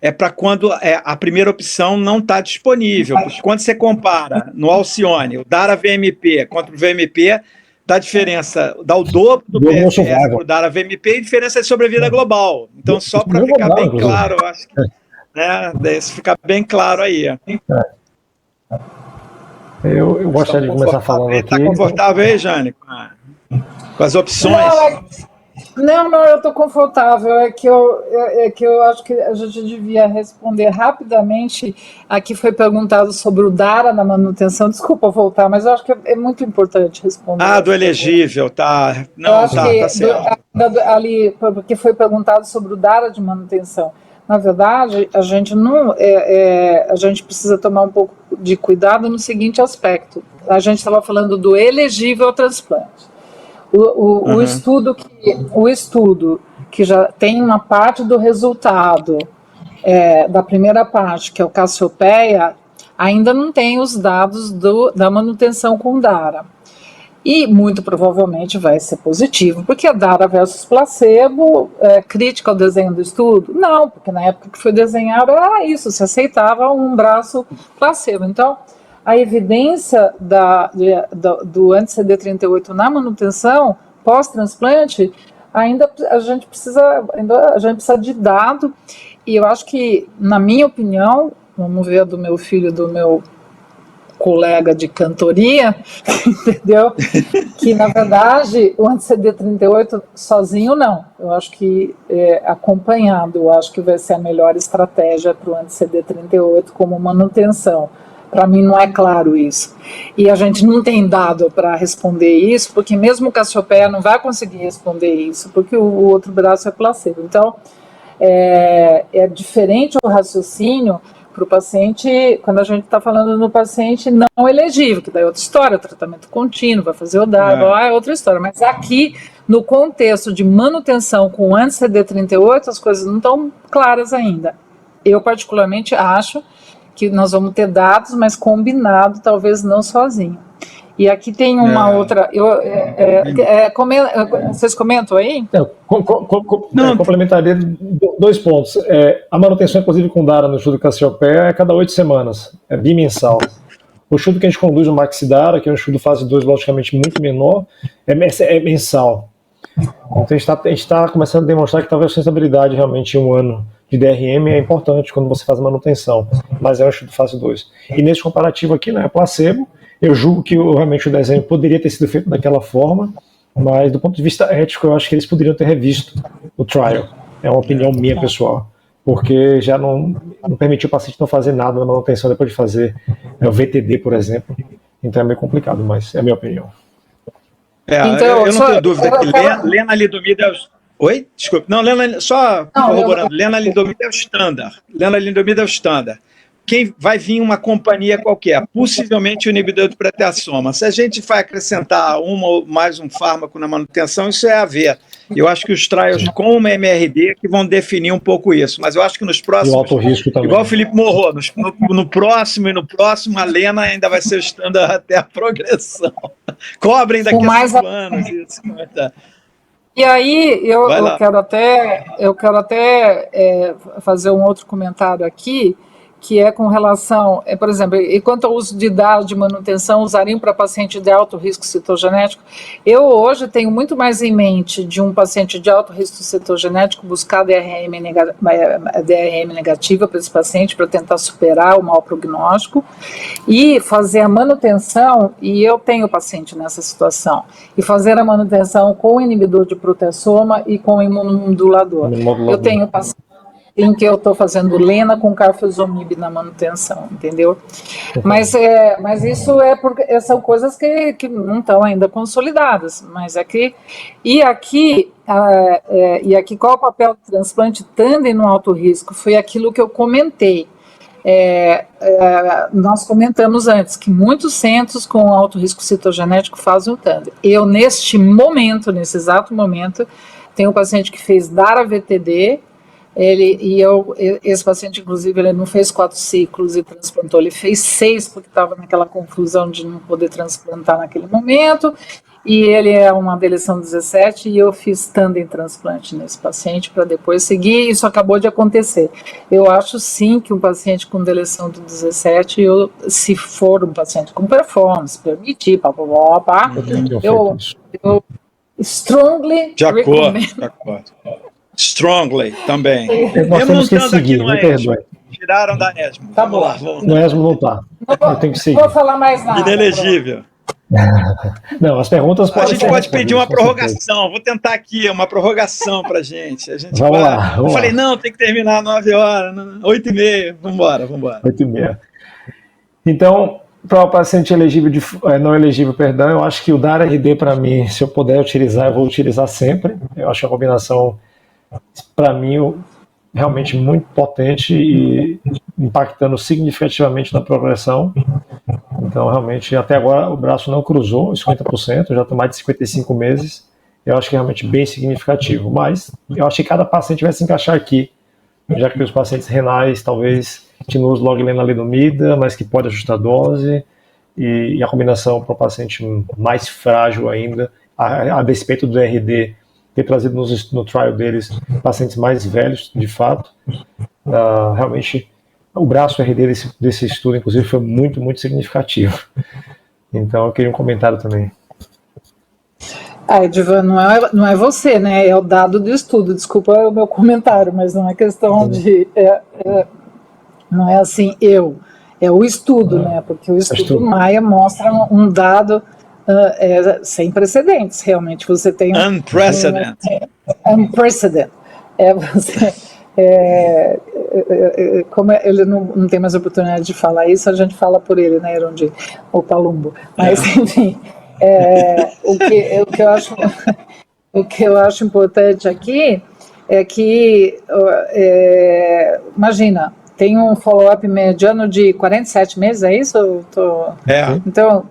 é para quando a primeira opção não está disponível, porque quando você compara no Alcione o DARA VMP contra o VMP, dá diferença, dá o dobro do PFS para o DARA VMP e diferença de sobrevida global. Então, só para ficar bem claro, eu acho que isso fica bem claro aí. Eu gostaria de começar falando aqui. Está confortável aí, Jane, com as opções? Não, eu estou confortável. É que eu acho que a gente devia responder rapidamente. Aqui foi perguntado sobre o DARA na manutenção. Desculpa voltar, mas eu acho que é muito importante responder. Do elegível, tá. Não, tá certo. Ali, porque foi perguntado sobre o DARA de manutenção. Na verdade, a gente a gente precisa tomar um pouco de cuidado no seguinte aspecto. A gente estava falando do elegível ao transplante. O estudo que já tem uma parte do resultado da primeira parte, que é o Cassiopeia, ainda não tem os dados da manutenção com DARA. E muito provavelmente vai ser positivo, porque a DARA versus placebo é crítica ao desenho do estudo? Não, porque na época que foi desenhado era isso, se aceitava um braço placebo. Então, a evidência do anti-CD38 na manutenção pós-transplante, ainda a gente precisa de dado, e eu acho que, na minha opinião, vamos ver do meu filho, do meu colega de cantoria, entendeu? Que, na verdade, o anti-CD38 sozinho não. Eu acho que acompanhado, eu acho que vai ser a melhor estratégia para o anti-CD38 como manutenção. Para mim não é claro isso. E a gente não tem dado para responder isso, porque mesmo o Cassiopeia não vai conseguir responder isso, porque o outro braço é placebo. Então, é diferente o raciocínio para o paciente, quando a gente está falando no paciente não elegível, que daí é outra história, tratamento contínuo, vai fazer o DARA, é outra história. Mas aqui, no contexto de manutenção com anti-CD38, as coisas não estão claras ainda. Eu, particularmente, acho que nós vamos ter dados, mas combinado, talvez não sozinho. E aqui tem uma outra... vocês comentam aí? Complementaria 2 pontos. A manutenção, inclusive, com DARA no estudo Cassiopeia é cada 8 semanas, é bimensal. O estudo que a gente conduz, o MaxiDARA, que é um estudo fase 2, logicamente muito menor, é mensal. Então a gente está começando a demonstrar que talvez a sustentabilidade realmente em um ano de DRM é importante quando você faz a manutenção, mas é um estudo fase 2. E nesse comparativo aqui, né, é placebo, Eu julgo que realmente o desenho poderia ter sido feito daquela forma, mas do ponto de vista ético, eu acho que eles poderiam ter revisto o trial. É uma opinião minha pessoal, porque já não permitiu o paciente não fazer nada na manutenção depois de fazer o VTD, por exemplo. Então é meio complicado, mas é a minha opinião. Então, eu não tenho dúvida que lenalidomida é o... Oi? Desculpe. Não, só corroborando. Lenalidomida é o standard. Lenalidomida é o standard. Quem vai vir uma companhia qualquer, possivelmente o inibidor de proteasoma. Se a gente vai acrescentar uma ou mais um fármaco na manutenção, isso é a ver. Eu acho que os trials com uma MRD que vão definir um pouco isso. Mas eu acho que nos próximos... E o alto risco também. Igual o Felipe Morro, no próximo, a Lena ainda vai ser o standard até a progressão. Cobrem daqui a 5 anos. Isso. E aí, eu quero até fazer um outro comentário aqui, que é com relação, por exemplo, e quanto ao uso de dados de manutenção usariam para paciente de alto risco citogenético, eu hoje tenho muito mais em mente de um paciente de alto risco citogenético buscar DRM negativa para esse paciente, para tentar superar o mau prognóstico e fazer a manutenção, e eu tenho paciente nessa situação, e fazer a manutenção com inibidor de proteasoma e com imunomodulador. Eu tenho paciente em que eu estou fazendo Lena com carfilzomib na manutenção, entendeu? Mas isso porque são coisas que não estão ainda consolidadas, mas e aqui qual é o papel do transplante tandem no alto risco? Foi aquilo que eu comentei. Nós comentamos antes que muitos centros com alto risco citogenético fazem o tandem. Eu, nesse exato momento, tenho um paciente que fez DARA-VTD. Esse paciente, inclusive, ele não fez 4 ciclos e transplantou, ele fez 6, porque estava naquela confusão de não poder transplantar naquele momento, e ele é uma deleção 17, e eu fiz tandem transplante nesse paciente para depois seguir, e isso acabou de acontecer. Eu acho sim que um paciente com deleção do 17, se for um paciente com performance, permitir, eu strongly recomendo. De acordo. Strongly, também. Nós temos que seguir, me perdoe. Tiraram da ESMO. Tá bom. No ESMO não está. Eu tenho que seguir. Não vou falar mais nada. Inelegível. Não, as perguntas podem ser... A gente pode pedir uma prorrogação. Vou tentar aqui uma prorrogação para gente. Vamos lá. Eu falei, não, tem que terminar 9 horas, 8h30. Vamos embora. 8h30. Então, para o paciente não elegível, perdão, eu acho que o DARA-RD, para mim, se eu puder utilizar, eu vou utilizar sempre. Eu acho a combinação, para mim, realmente muito potente e impactando significativamente na progressão. Então, realmente, até agora o braço não cruzou os 50%, já estou mais de 55 meses. Eu acho que é realmente bem significativo. Mas eu acho que cada paciente vai se encaixar aqui, já que os pacientes renais talvez continuem os log lenalidomida, mas que pode ajustar a dose, e a combinação para o paciente mais frágil ainda, a despeito do RD, ter trazido no trial deles pacientes mais velhos, de fato. Realmente, o braço RD desse estudo, inclusive, foi muito, muito significativo. Então, eu queria um comentário também. Edivan, não é você, né? É o dado do estudo. Desculpa o meu comentário, mas não é questão de... não é assim, é o estudo, né? Porque o estudo Maia mostra um dado sem precedentes, realmente. Você tem unprecedented. Unprecedented. Como ele não tem mais oportunidade de falar isso, a gente fala por ele, né, Erundin? O Palumbo. Mas, enfim, o que eu acho importante aqui é que, imagina, tem um follow-up mediano de 47 meses, é isso? Então...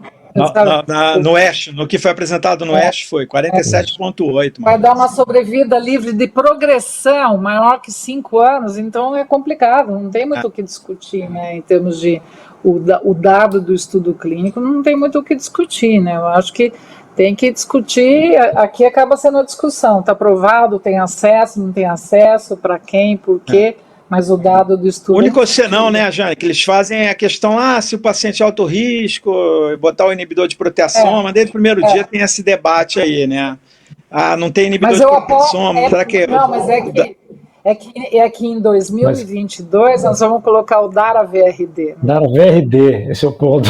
No ASH, no que foi apresentado no ASH foi 47,8. Vai dar uma sobrevida livre de progressão maior que 5 anos, então é complicado, não tem muito o que discutir, né, em termos de o dado do estudo clínico, não tem muito o que discutir, né, eu acho que tem que discutir, aqui acaba sendo a discussão, está aprovado, tem acesso, não tem acesso, para quem, por quê, mas o dado do estudo... O único senão, né, Jane, que eles fazem a questão, se o paciente é alto risco, botar o inibidor de proteasoma, desde o primeiro dia tem esse debate aí, né? Não tem inibidor de proteasoma, será que... Não, mas é que É que em 2022 nós vamos colocar o DARA-VRD. DARA-VRD, esse é o ponto.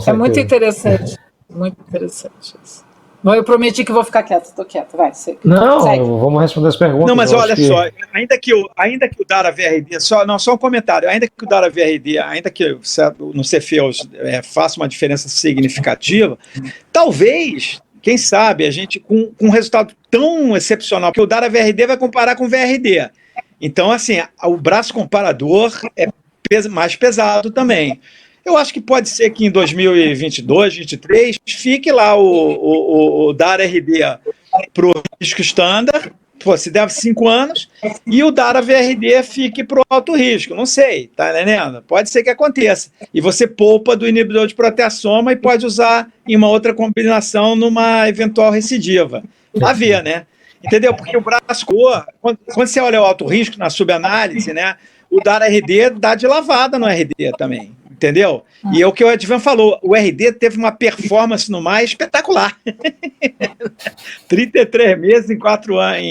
É muito interessante. Muito interessante isso. Bom, eu prometi que vou ficar quieto, estou quieto, vai. Não, vamos responder as perguntas. Não, mas olha só, ainda que o DARA-VRD, só um comentário, ainda que o DARA-VRD, ainda que no Cefeus faça uma diferença significativa, talvez, quem sabe, a gente, com um resultado tão excepcional, que o DARA-VRD vai comparar com o VRD. Então, assim, o braço comparador é mais pesado também. Eu acho que pode ser que em 2022, 2023, fique lá o DARA-RD para o risco standard, se der 5 anos, e o DARA-VRD fique para o alto risco. Não sei, tá entendendo? Pode ser que aconteça. E você poupa do inibidor de proteasoma e pode usar em uma outra combinação numa eventual recidiva. A ver, né? Entendeu? Porque o braço, quando você olha o alto risco na subanálise, né? O DARA-RD dá de lavada no RD também. Entendeu? E é o que o Edvan falou, o RD teve uma performance no mais espetacular. 33 meses em 4 anos,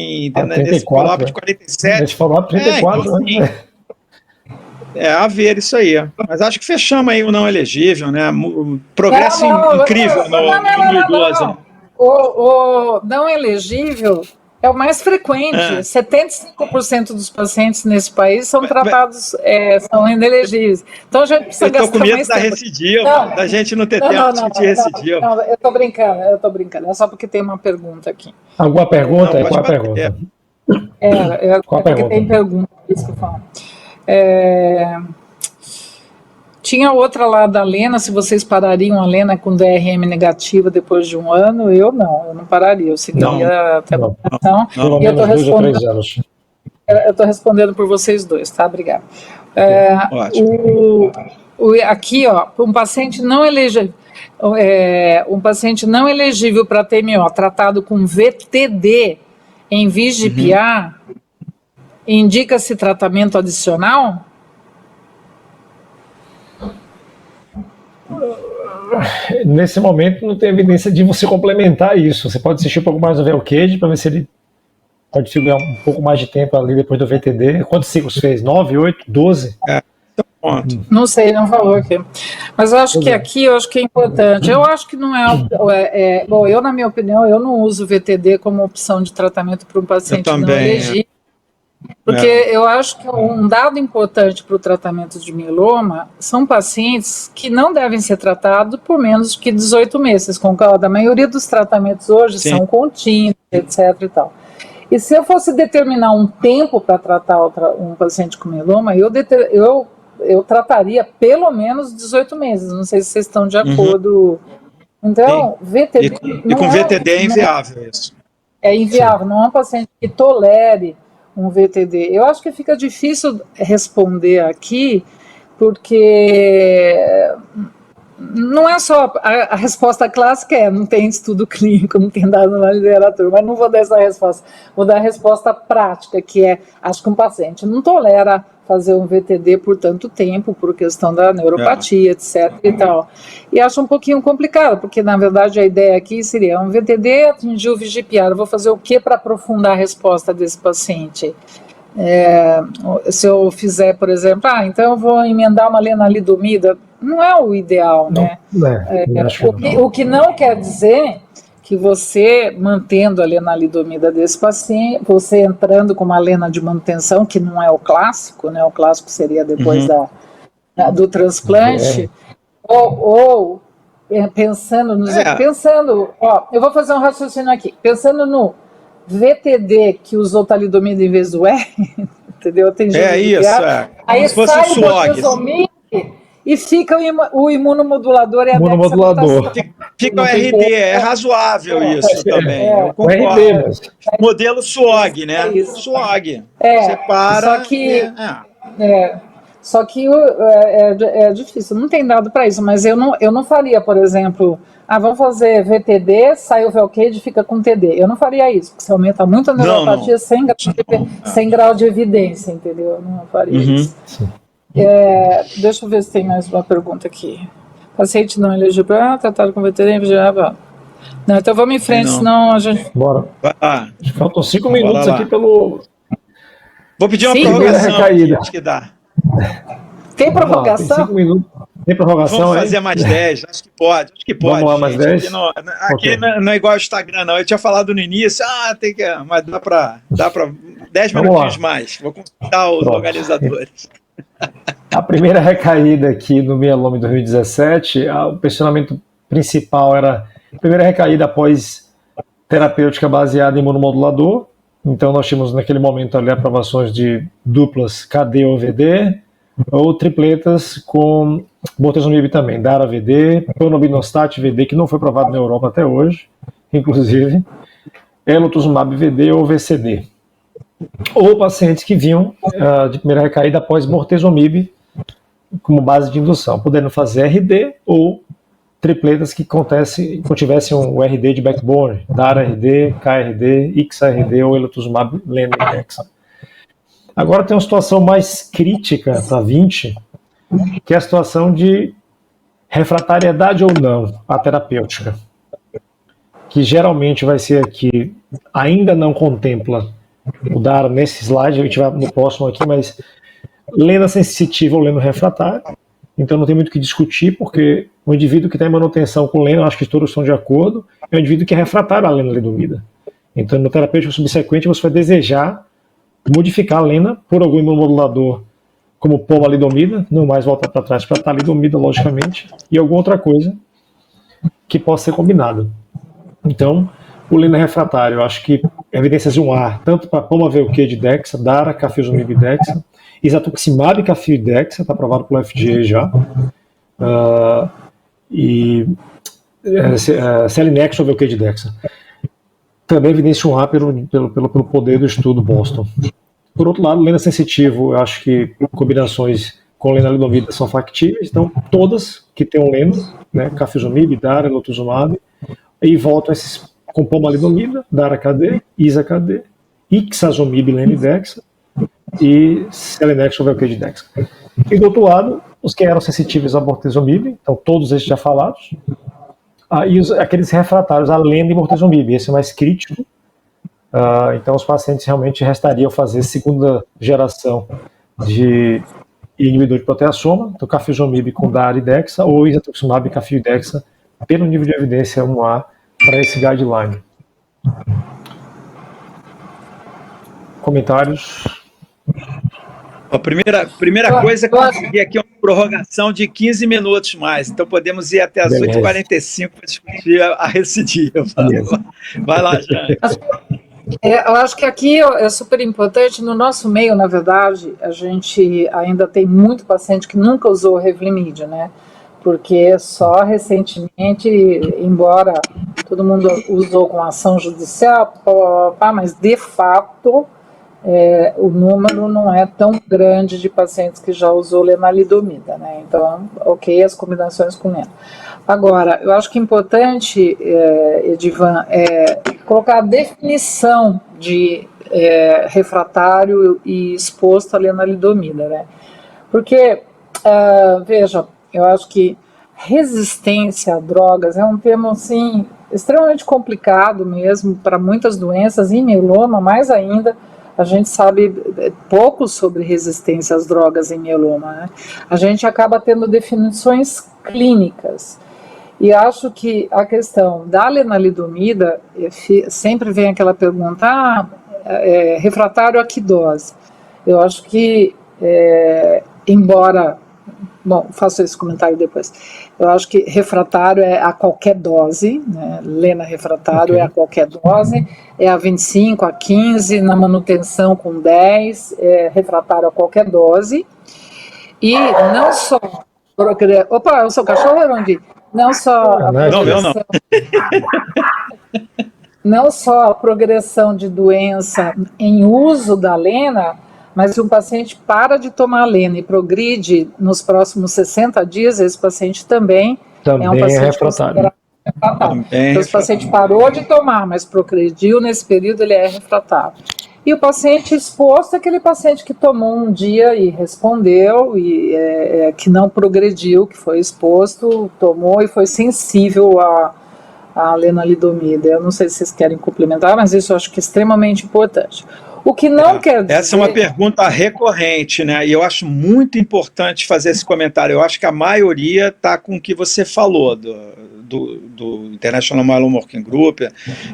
nesse follow-up de 47. Esse follow-up 34 então, assim, a ver isso aí. Mas acho que fechamos aí o não elegível, né? Progresso incrível no idoso. O não elegível é o mais frequente. 75% dos pacientes nesse país são tratados, são inelegíveis. Então a gente precisa gastar mais tempo. Eu estou com medo da recidiva, da gente não ter tempo de discutir recidiva. Não, eu estou brincando. É só porque tem uma pergunta aqui. Alguma pergunta? Qual a pergunta? Porque tem pergunta, isso que eu falo. Tinha outra lá da Lena, se vocês parariam a Lena com DRM negativa depois de 1 ano, eu não pararia, eu seguiria até a votação. E eu estou respondendo. Eu estou respondendo por vocês dois, tá? Obrigada. Aqui, ó, um paciente não elegível para TMO, tratado com VTD em VIGIP-A, indica-se tratamento adicional? Nesse momento não tem evidência de você complementar isso. Você pode assistir um pouco mais do VLCAGE para ver se ele pode figurar um pouco mais de tempo ali depois do VTD. Quantos ciclos fez? 9, 8, 12? Não sei, não falou aqui. Mas eu acho que aqui eu acho que é importante. Eu acho que não bom, eu, na minha opinião, eu não uso o VTD como opção de tratamento para um paciente não elegível. Porque eu acho que um dado importante para o tratamento de mieloma são pacientes que não devem ser tratados por menos que 18 meses. A maioria dos tratamentos hoje são contínuos, etc. e tal. E se eu fosse determinar um tempo para tratar um paciente com mieloma, eu trataria pelo menos 18 meses. Não sei se vocês estão de acordo. Então, VTD... E com VTD é inviável isso. É inviável, não é um paciente que tolere um VTD. Eu acho que fica difícil responder aqui, porque não é só a resposta clássica não tem estudo clínico, não tem dado na literatura, mas não vou dar essa resposta, vou dar a resposta prática, que acho que um paciente não tolera fazer um VTD por tanto tempo, por questão da neuropatia, etc. e tal. E acho um pouquinho complicado, porque na verdade a ideia aqui seria um VTD atingiu o VIGIP-A, eu vou fazer o que para aprofundar a resposta desse paciente? Se eu fizer, por exemplo, então eu vou emendar uma lenalidomida, não é o ideal, né? O que não quer dizer que você, mantendo a lenalidomida desse paciente, você entrando com uma lena de manutenção, que não é o clássico, né? O clássico seria depois do transplante, ou pensando, eu vou fazer um raciocínio aqui, pensando no VTD que usou talidomida em vez do entendeu? Tem isso, aí sai o bortezomib e fica o imunomodulador e a Fica o RD, é razoável isso também, eu concordo. Modelo SWOG, né? SWOG. Você para... Só que é difícil, não tem dado para isso, mas eu não faria, por exemplo, vamos fazer VTD, sai o VLCAGE e fica com TD. Eu não faria isso, porque você aumenta muito a neuropatia sem grau de evidência, entendeu? Eu não faria isso. Deixa eu ver se tem mais uma pergunta aqui. Paciente não elegível tratado com VTD, Não, então vamos em frente, senão a gente... Bora. Faltam 5 minutos aqui pelo... Vou pedir uma Sim, prorrogação recaída. acho que dá. Tem prorrogação? Tem 5 minutos. Tem prorrogação Vamos aí? fazer mais 10, acho que pode. Vamos lá, mais 10? Aqui não é igual ao Instagram, não. Eu tinha falado no início, tem que... Mas dá para 10 minutinhos mais. Vou consultar os organizadores. A primeira recaída aqui no mieloma em 2017, o questionamento principal era a primeira recaída após terapêutica baseada em imunomodulador. Então nós tínhamos naquele momento ali aprovações de duplas KD ou VD, ou tripletas com bortezomib também, Dara-VD, Panobinostat-VD, que não foi aprovado na Europa até hoje, inclusive, Elotuzumab-VD ou VCD. Ou pacientes que vinham de primeira recaída após bortezomib como base de indução, podendo fazer RD ou tripletas que contivessem um RD de backbone, Dara-RD, KRD, Ixa-RD ou Elotuzumab Lendexa. Agora tem uma situação mais crítica para 20, que é a situação de refratariedade ou não à terapêutica, que geralmente vai ser aqui, ainda não contempla o Dara nesse slide, a gente vai no próximo aqui, mas lenda sensitiva ou lenda refratária, então não tem muito o que discutir, porque o indivíduo que está em manutenção com lenda, acho que todos estão de acordo, é um indivíduo que é refratário à lenalidomida. Então no terapêutico subsequente você vai desejar modificar a lena por algum imunomodulador como pomalidomida, não mais voltar para trás para talidomida, logicamente, e alguma outra coisa que possa ser combinada. Então, o lena refratário, eu acho que evidências 1A, tanto para poma-VUQ de Dexa, Dara, Cafezumib Dexa, Isatuximab e Cafio Dexa, está aprovado pelo FDA já, e Selinexor VUQ de Dexa. Também evidência 1A pelo poder do estudo Boston. Por outro lado, lena sensitivo, eu acho que combinações com lenalidomida são factíveis, então todas que tenham lena, né, Cafezumib, Dara, Elotuzumab, e voltam esses com pomalidomida, Dara-KD, Isa-KD, Ixazomib, Lenidexa e Selinexor VUQ de Dexa. E do outro lado, os que eram sensitivos a bortezomib, então todos esses já falados, e aqueles refratários a lenda e bortezomib, esse é mais crítico. Então os pacientes realmente restariam fazer segunda geração de inibidor de proteasoma, então Cafezumib com Dara e Dexa, ou Isatuximab e Cafio Dexa, pelo nível de evidência 1A para esse guideline. Comentários? A primeira coisa é conseguir aqui uma prorrogação de 15 minutos mais, então podemos ir até as 8h45 para discutir a recidiva. Vai lá, Jane. Eu acho que aqui é super importante, no nosso meio, na verdade, a gente ainda tem muito paciente que nunca usou Revlimid, né? Porque só recentemente, embora todo mundo usou com ação judicial, mas de fato o número não é tão grande de pacientes que já usou lenalidomida, né? Então, ok, as combinações com lena. Agora, eu acho que é importante, Edivan, colocar a definição de refratário e exposto à lenalidomida, né? Porque, veja, eu acho que resistência a drogas é um termo, assim, extremamente complicado mesmo para muitas doenças, e mieloma mais ainda. A gente sabe pouco sobre resistência às drogas em mieloma, né? A gente acaba tendo definições clínicas. E acho que a questão da lenalidomida, sempre vem aquela pergunta, refratário a que dose? Eu acho que, embora... Bom, faço esse comentário depois. Eu acho que refratário é a qualquer dose, né? Lena refratário é a qualquer dose, é a 25, a 15, na manutenção com 10, refratário a qualquer dose. E não só... Opa, o seu cachorro, Erondi? Não só a progressão, não só a progressão de doença em uso da lena, mas se um paciente para de tomar a lena e progride nos próximos 60 dias, esse paciente também é um paciente refratário. Então, se o paciente parou de tomar, mas progrediu nesse período, ele é refratário. E o paciente exposto é aquele paciente que tomou um dia e respondeu, e que não progrediu, que foi exposto, tomou e foi sensível a lenalidomida. Eu não sei se vocês querem complementar, mas isso eu acho que é extremamente importante. O que não quer dizer... Essa é uma pergunta recorrente, né? E eu acho muito importante fazer esse comentário. Eu acho que a maioria está com o que você falou do International Myeloma Working Group.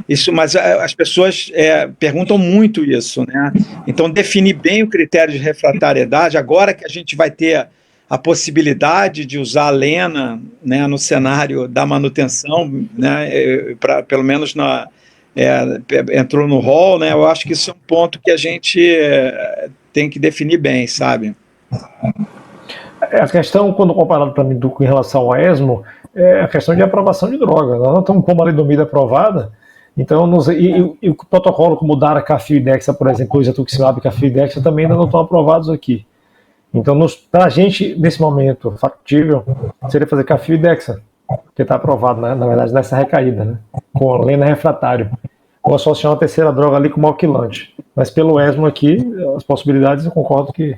Isso, mas as pessoas perguntam muito isso, né? Então, definir bem o critério de refratariedade, agora que a gente vai ter a possibilidade de usar a lena, né, no cenário da manutenção, né, pelo menos entrou no rol, né? Eu acho que isso é um ponto que a gente tem que definir bem, sabe? A questão, quando comparado para mim em relação ao ESMO, é a questão de aprovação de droga. Nós não estamos com uma lenalidomida aprovada, então, e o protocolo como o DARA, Cafil e Dexa, por exemplo, o isatuximab, Cafil e Dexa, também ainda não estão aprovados aqui. Então, para a gente, nesse momento, factível, seria fazer Cafil e Dexa, que está aprovado, né, na verdade, nessa recaída, né, com a lena refratário, ou associar uma terceira droga ali com o alquilante. Mas pelo ESMO aqui, as possibilidades, eu concordo que...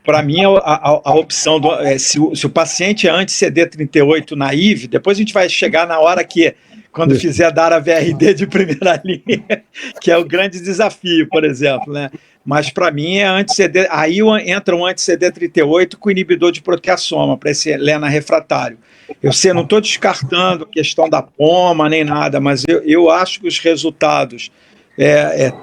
Para mim, a opção, se o paciente é anti-CD38 naive, depois a gente vai chegar na hora que, quando fizer dar a VRD de primeira linha, que é o grande desafio, por exemplo, né? Mas para mim é anti-CD, aí entra um anti-CD38 com inibidor de proteasoma, para esse lena refratário. Eu sei, não estou descartando a questão da POMA nem nada, mas eu acho que os resultados,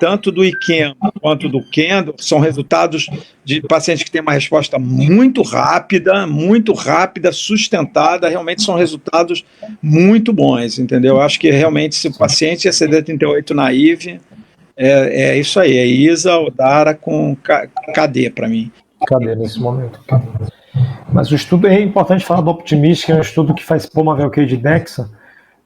tanto do IQEM quanto do KENDO, são resultados de pacientes que têm uma resposta muito rápida, sustentada, realmente são resultados muito bons, entendeu? Eu acho que realmente se o paciente é CD38 naive, é isso aí, é ISA ou DARA com KD para mim. KD nesse momento. Mas o estudo é importante falar do Optimist, que é um estudo que faz POMA, Velcade e Dexa,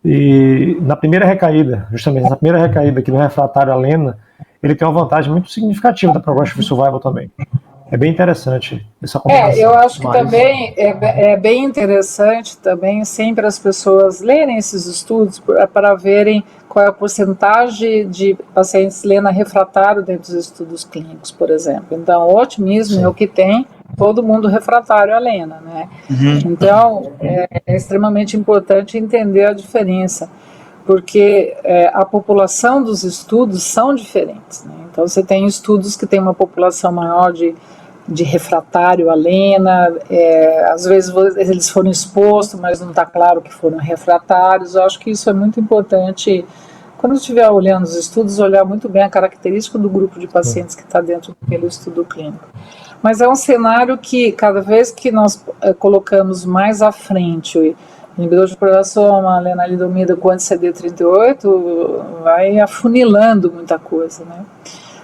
e na primeira recaída, justamente na primeira recaída aqui no refratário à lena, ele tem uma vantagem muito significativa da Progressive Survival também. É bem interessante essa combinação. Eu acho que também é bem interessante também sempre as pessoas lerem esses estudos para verem qual é a porcentagem de pacientes lena refratário dentro dos estudos clínicos, por exemplo. Então, o otimismo é o que tem todo mundo refratário à lena, né? Uhum. Então, é extremamente importante entender a diferença, porque a população dos estudos são diferentes, né? Então, você tem estudos que tem uma população maior de refratário à lena, às vezes eles foram expostos, mas não está claro que foram refratários. Eu acho que isso é muito importante, quando estiver olhando os estudos, olhar muito bem a característica do grupo de pacientes que está dentro daquele estudo clínico. Mas é um cenário que, cada vez que nós colocamos mais à frente o inibidor de proteasoma, a lenalidomida com anti-CD38, vai afunilando muita coisa, né?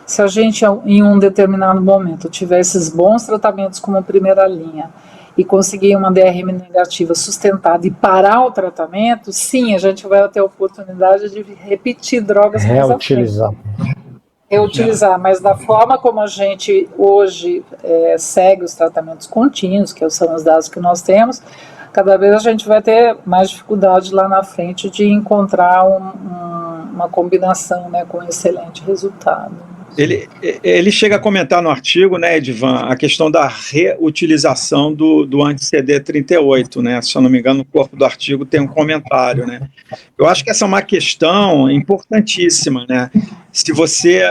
Se a gente, em um determinado momento, tiver esses bons tratamentos como primeira linha e conseguir uma DRM negativa sustentada e parar o tratamento, sim, a gente vai ter a oportunidade de repetir drogas mais à frente. Reutilizar, mas da forma como a gente hoje segue os tratamentos contínuos, que são os dados que nós temos, cada vez a gente vai ter mais dificuldade lá na frente de encontrar uma combinação, né, com excelente resultado. Ele chega a comentar no artigo, né, Edivan, a questão da reutilização do anti-CD38, né? Se eu não me engano, no corpo do artigo tem um comentário, né? Eu acho que essa é uma questão importantíssima, né? Se você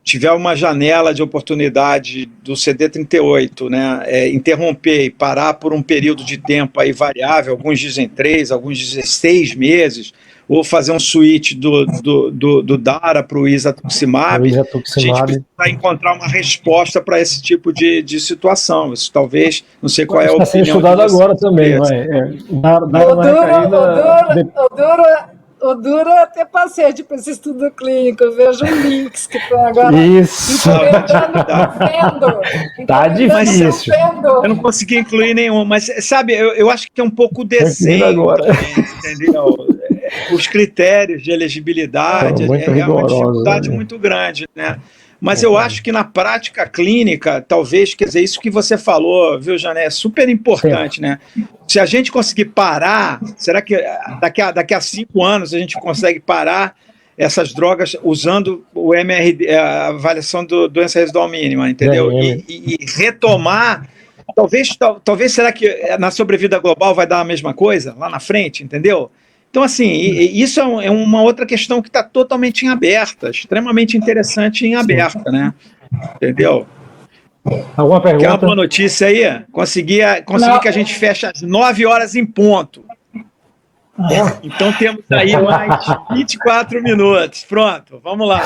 tiver uma janela de oportunidade do CD38, né, interromper e parar por um período de tempo aí variável, alguns dizem 3, alguns dizem 6 meses, ou fazer um switch do DARA para o isatuximab, a gente precisa encontrar uma resposta para esse tipo de situação. Isso talvez, não sei qual é a opinião. Está sendo estudado agora também, vai. O duro é ter paciente para esse estudo clínico. Eu vejo links que estão agora. Isso. Tá difícil. Eu não consegui incluir nenhum, mas sabe, eu acho que é um pouco o desenho agora. Entendeu? Os critérios de elegibilidade é uma dificuldade muito grande, né? Mas eu acho que na prática clínica, talvez, quer dizer, isso que você falou, viu, Jané, é super importante, né? Se a gente conseguir parar, será que daqui a 5 anos a gente consegue parar essas drogas usando o MRD, a avaliação do doença residual mínima, entendeu? E retomar talvez será que na sobrevida global vai dar a mesma coisa lá na frente, entendeu? Então, assim, isso é uma outra questão que está totalmente em aberta, extremamente interessante em aberta, né? Entendeu? Alguma Quer uma pergunta? boa notícia aí? Consegui que a gente feche às 9 horas em ponto. Então temos aí mais 24 minutos. Pronto, vamos lá.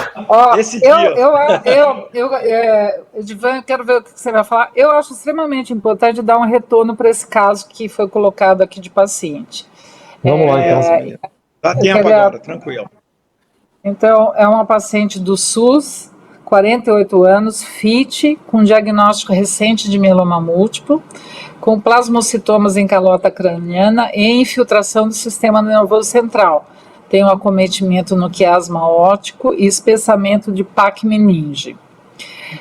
Edivan, eu quero ver o que você vai falar. Eu acho extremamente importante dar um retorno para esse caso que foi colocado aqui de paciente. Vamos lá, então. Dá tempo agora, tranquilo. Então, é uma paciente do SUS, 48 anos, FIT, com diagnóstico recente de mieloma múltiplo, com plasmocitomas em calota craniana e infiltração do sistema nervoso central. Tem um acometimento no quiasma óptico e espessamento de PAC-meninge.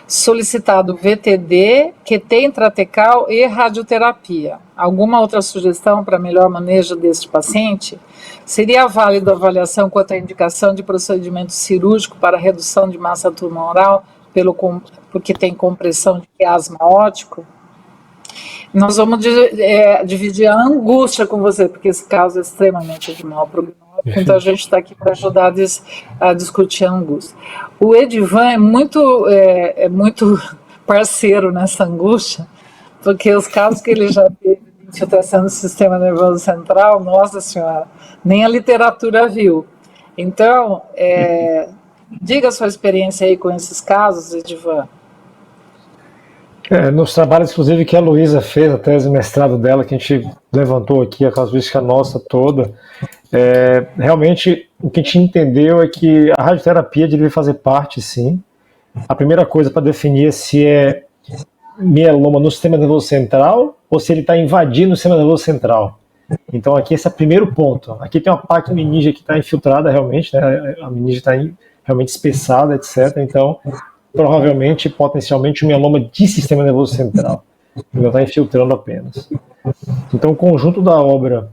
Solicitado VTD, QT intratecal e radioterapia. Alguma outra sugestão para melhor manejo deste paciente? Seria válido a avaliação quanto à indicação de procedimento cirúrgico para redução de massa tumoral porque tem compressão de quiasma óptico? Nós vamos dividir a angústia com você, porque esse caso é extremamente de mau prognóstico, então a gente está aqui para ajudar a discutir a angústia. O Edivan é muito parceiro nessa angústia, porque os casos que ele já teve de infiltração do sistema nervoso central, nossa senhora, nem a literatura viu. Então, diga a sua experiência aí com esses casos, Edivan. Nos trabalhos, inclusive, que a Luísa fez, a tese de mestrado dela, que a gente levantou aqui, a casuística nossa toda, realmente o que a gente entendeu é que a radioterapia deveria fazer parte, sim. A primeira coisa para definir é se é mieloma no sistema nervoso central ou se ele está invadindo o sistema nervoso central. Então aqui esse é o primeiro ponto. Aqui tem uma parte meninge que está infiltrada realmente, né? A meninge está realmente espessada, etc. Então, provavelmente, potencialmente, um mieloma de sistema nervoso central. Ele não está infiltrando apenas. Então, o conjunto da obra,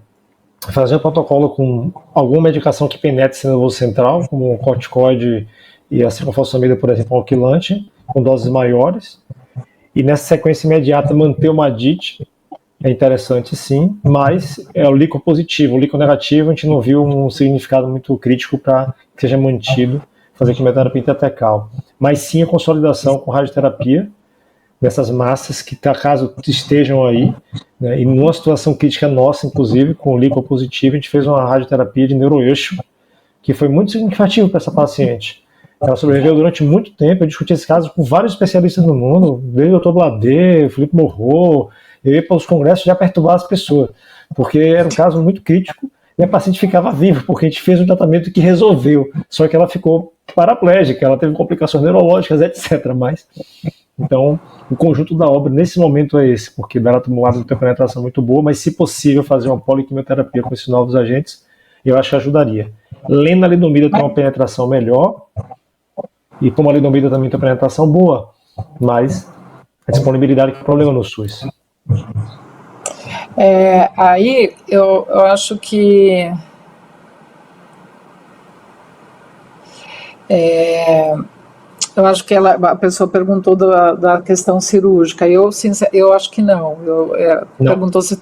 fazer um protocolo com alguma medicação que penetre o sistema nervoso central, como o corticoide e a ciclofosfamida, por exemplo, alquilante, com doses maiores. E nessa sequência imediata, manter o MADIT, é interessante sim, mas é o líquido positivo. O líquido negativo, a gente não viu um significado muito crítico para que seja mantido, fazer quimioterapia intratecal. Mas sim a consolidação com radioterapia dessas massas que, caso estejam aí, né, e numa situação crítica nossa, inclusive, com o líquido positivo, a gente fez uma radioterapia de neuroeixo, que foi muito significativo para essa paciente. Ela sobreviveu durante muito tempo. Eu discuti esse caso com vários especialistas no mundo, desde o Dr. Bladé, Felipe Morro. Eu ia para os congressos já perturbar as pessoas, porque era um caso muito crítico e a paciente ficava viva, porque a gente fez um tratamento que resolveu, só que ela ficou paraplégica, ela teve complicações neurológicas, etc. Mas, então, o conjunto da obra nesse momento é esse, porque daratumumab tem penetração muito boa, mas se possível fazer uma poliquimioterapia com esses novos agentes, eu acho que ajudaria. Lenalidomida tem uma penetração melhor, e pomalidomida também tem uma penetração boa, mas a disponibilidade que é o problema no SUS. Aí eu acho que a pessoa perguntou da questão cirúrgica. Eu acho que não. Não. Perguntou se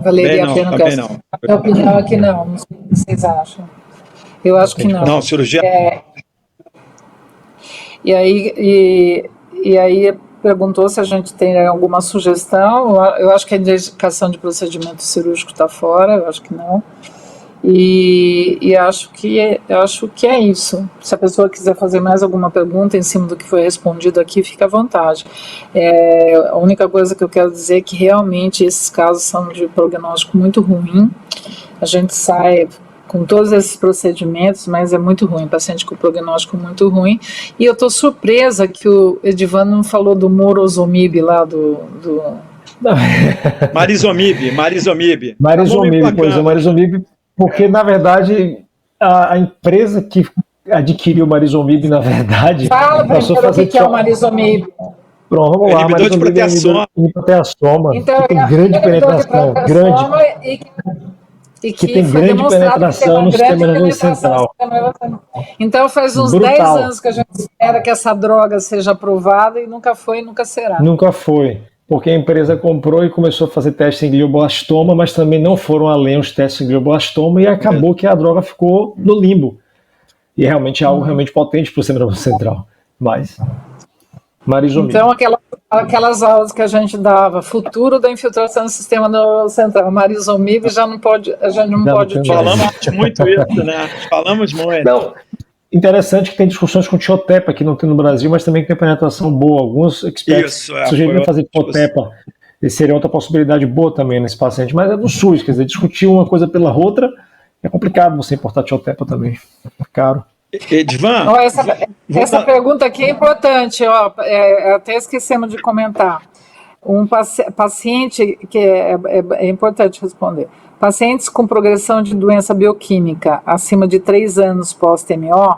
valeria a pena. Minha opinião é que não. Não sei o que vocês acham. Eu acho que não. Não, cirurgia. E aí perguntou se a gente tem alguma sugestão. Eu acho que a indicação de procedimento cirúrgico está fora, eu acho que não. E acho que é isso. Se a pessoa quiser fazer mais alguma pergunta em cima do que foi respondido aqui, fica à vontade. A única coisa que eu quero dizer é que realmente esses casos são de prognóstico muito ruim. A gente sai com todos esses procedimentos, mas é muito ruim, paciente com prognóstico muito ruim. E eu estou surpresa que o Edivan não falou do Morozumab lá do... Marizomib. Marizomib, porque na verdade a empresa que adquiriu o Marizomib, na verdade... Fala passou a fazer o que é o Marizomib. Pronto, vamos lá. Inibidor de proteasoma, então, que tem grande penetração, que tem grande penetração no sistema nervoso central. Então faz uns 10 anos que a gente espera que essa droga seja aprovada e nunca foi e nunca será. Nunca foi. porque a empresa comprou e começou a fazer testes em glioblastoma, mas também não foram além os testes em glioblastoma e acabou que a droga ficou no limbo. E realmente é algo realmente potente para o sistema nervoso central. Mas, marizumab. Então, aquelas aulas que a gente dava, futuro da infiltração no sistema nervoso central, marizumab já não pode, a gente não pode utilizar. Falamos muito isso, né? Falamos muito. Não, interessante que tem discussões com tiotepa, que não tem no Brasil, mas também que tem penetração boa. Alguns experts sugeriram fazer tiotepa. E seria outra possibilidade boa também nesse paciente, mas é do SUS, quer dizer, discutir uma coisa pela outra é complicado você importar tiotepa também. É caro. Edvan, essa pergunta aqui é importante, até esquecemos de comentar. Um paciente, que é importante responder, pacientes com progressão de doença bioquímica acima de 3 anos pós-TMO,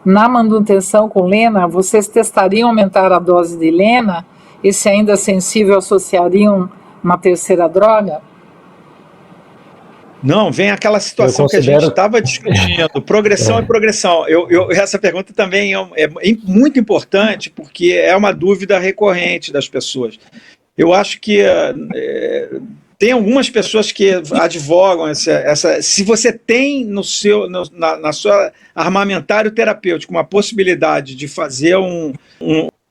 na manutenção com lena, vocês testariam aumentar a dose de lena e, se ainda sensível, associariam uma terceira droga? Não, vem aquela situação que a gente estava discutindo, progressão e progressão. Essa pergunta também é muito importante, porque é uma dúvida recorrente das pessoas. Eu acho que tem algumas pessoas que advogam se você tem na sua armamentário terapêutico uma possibilidade de fazer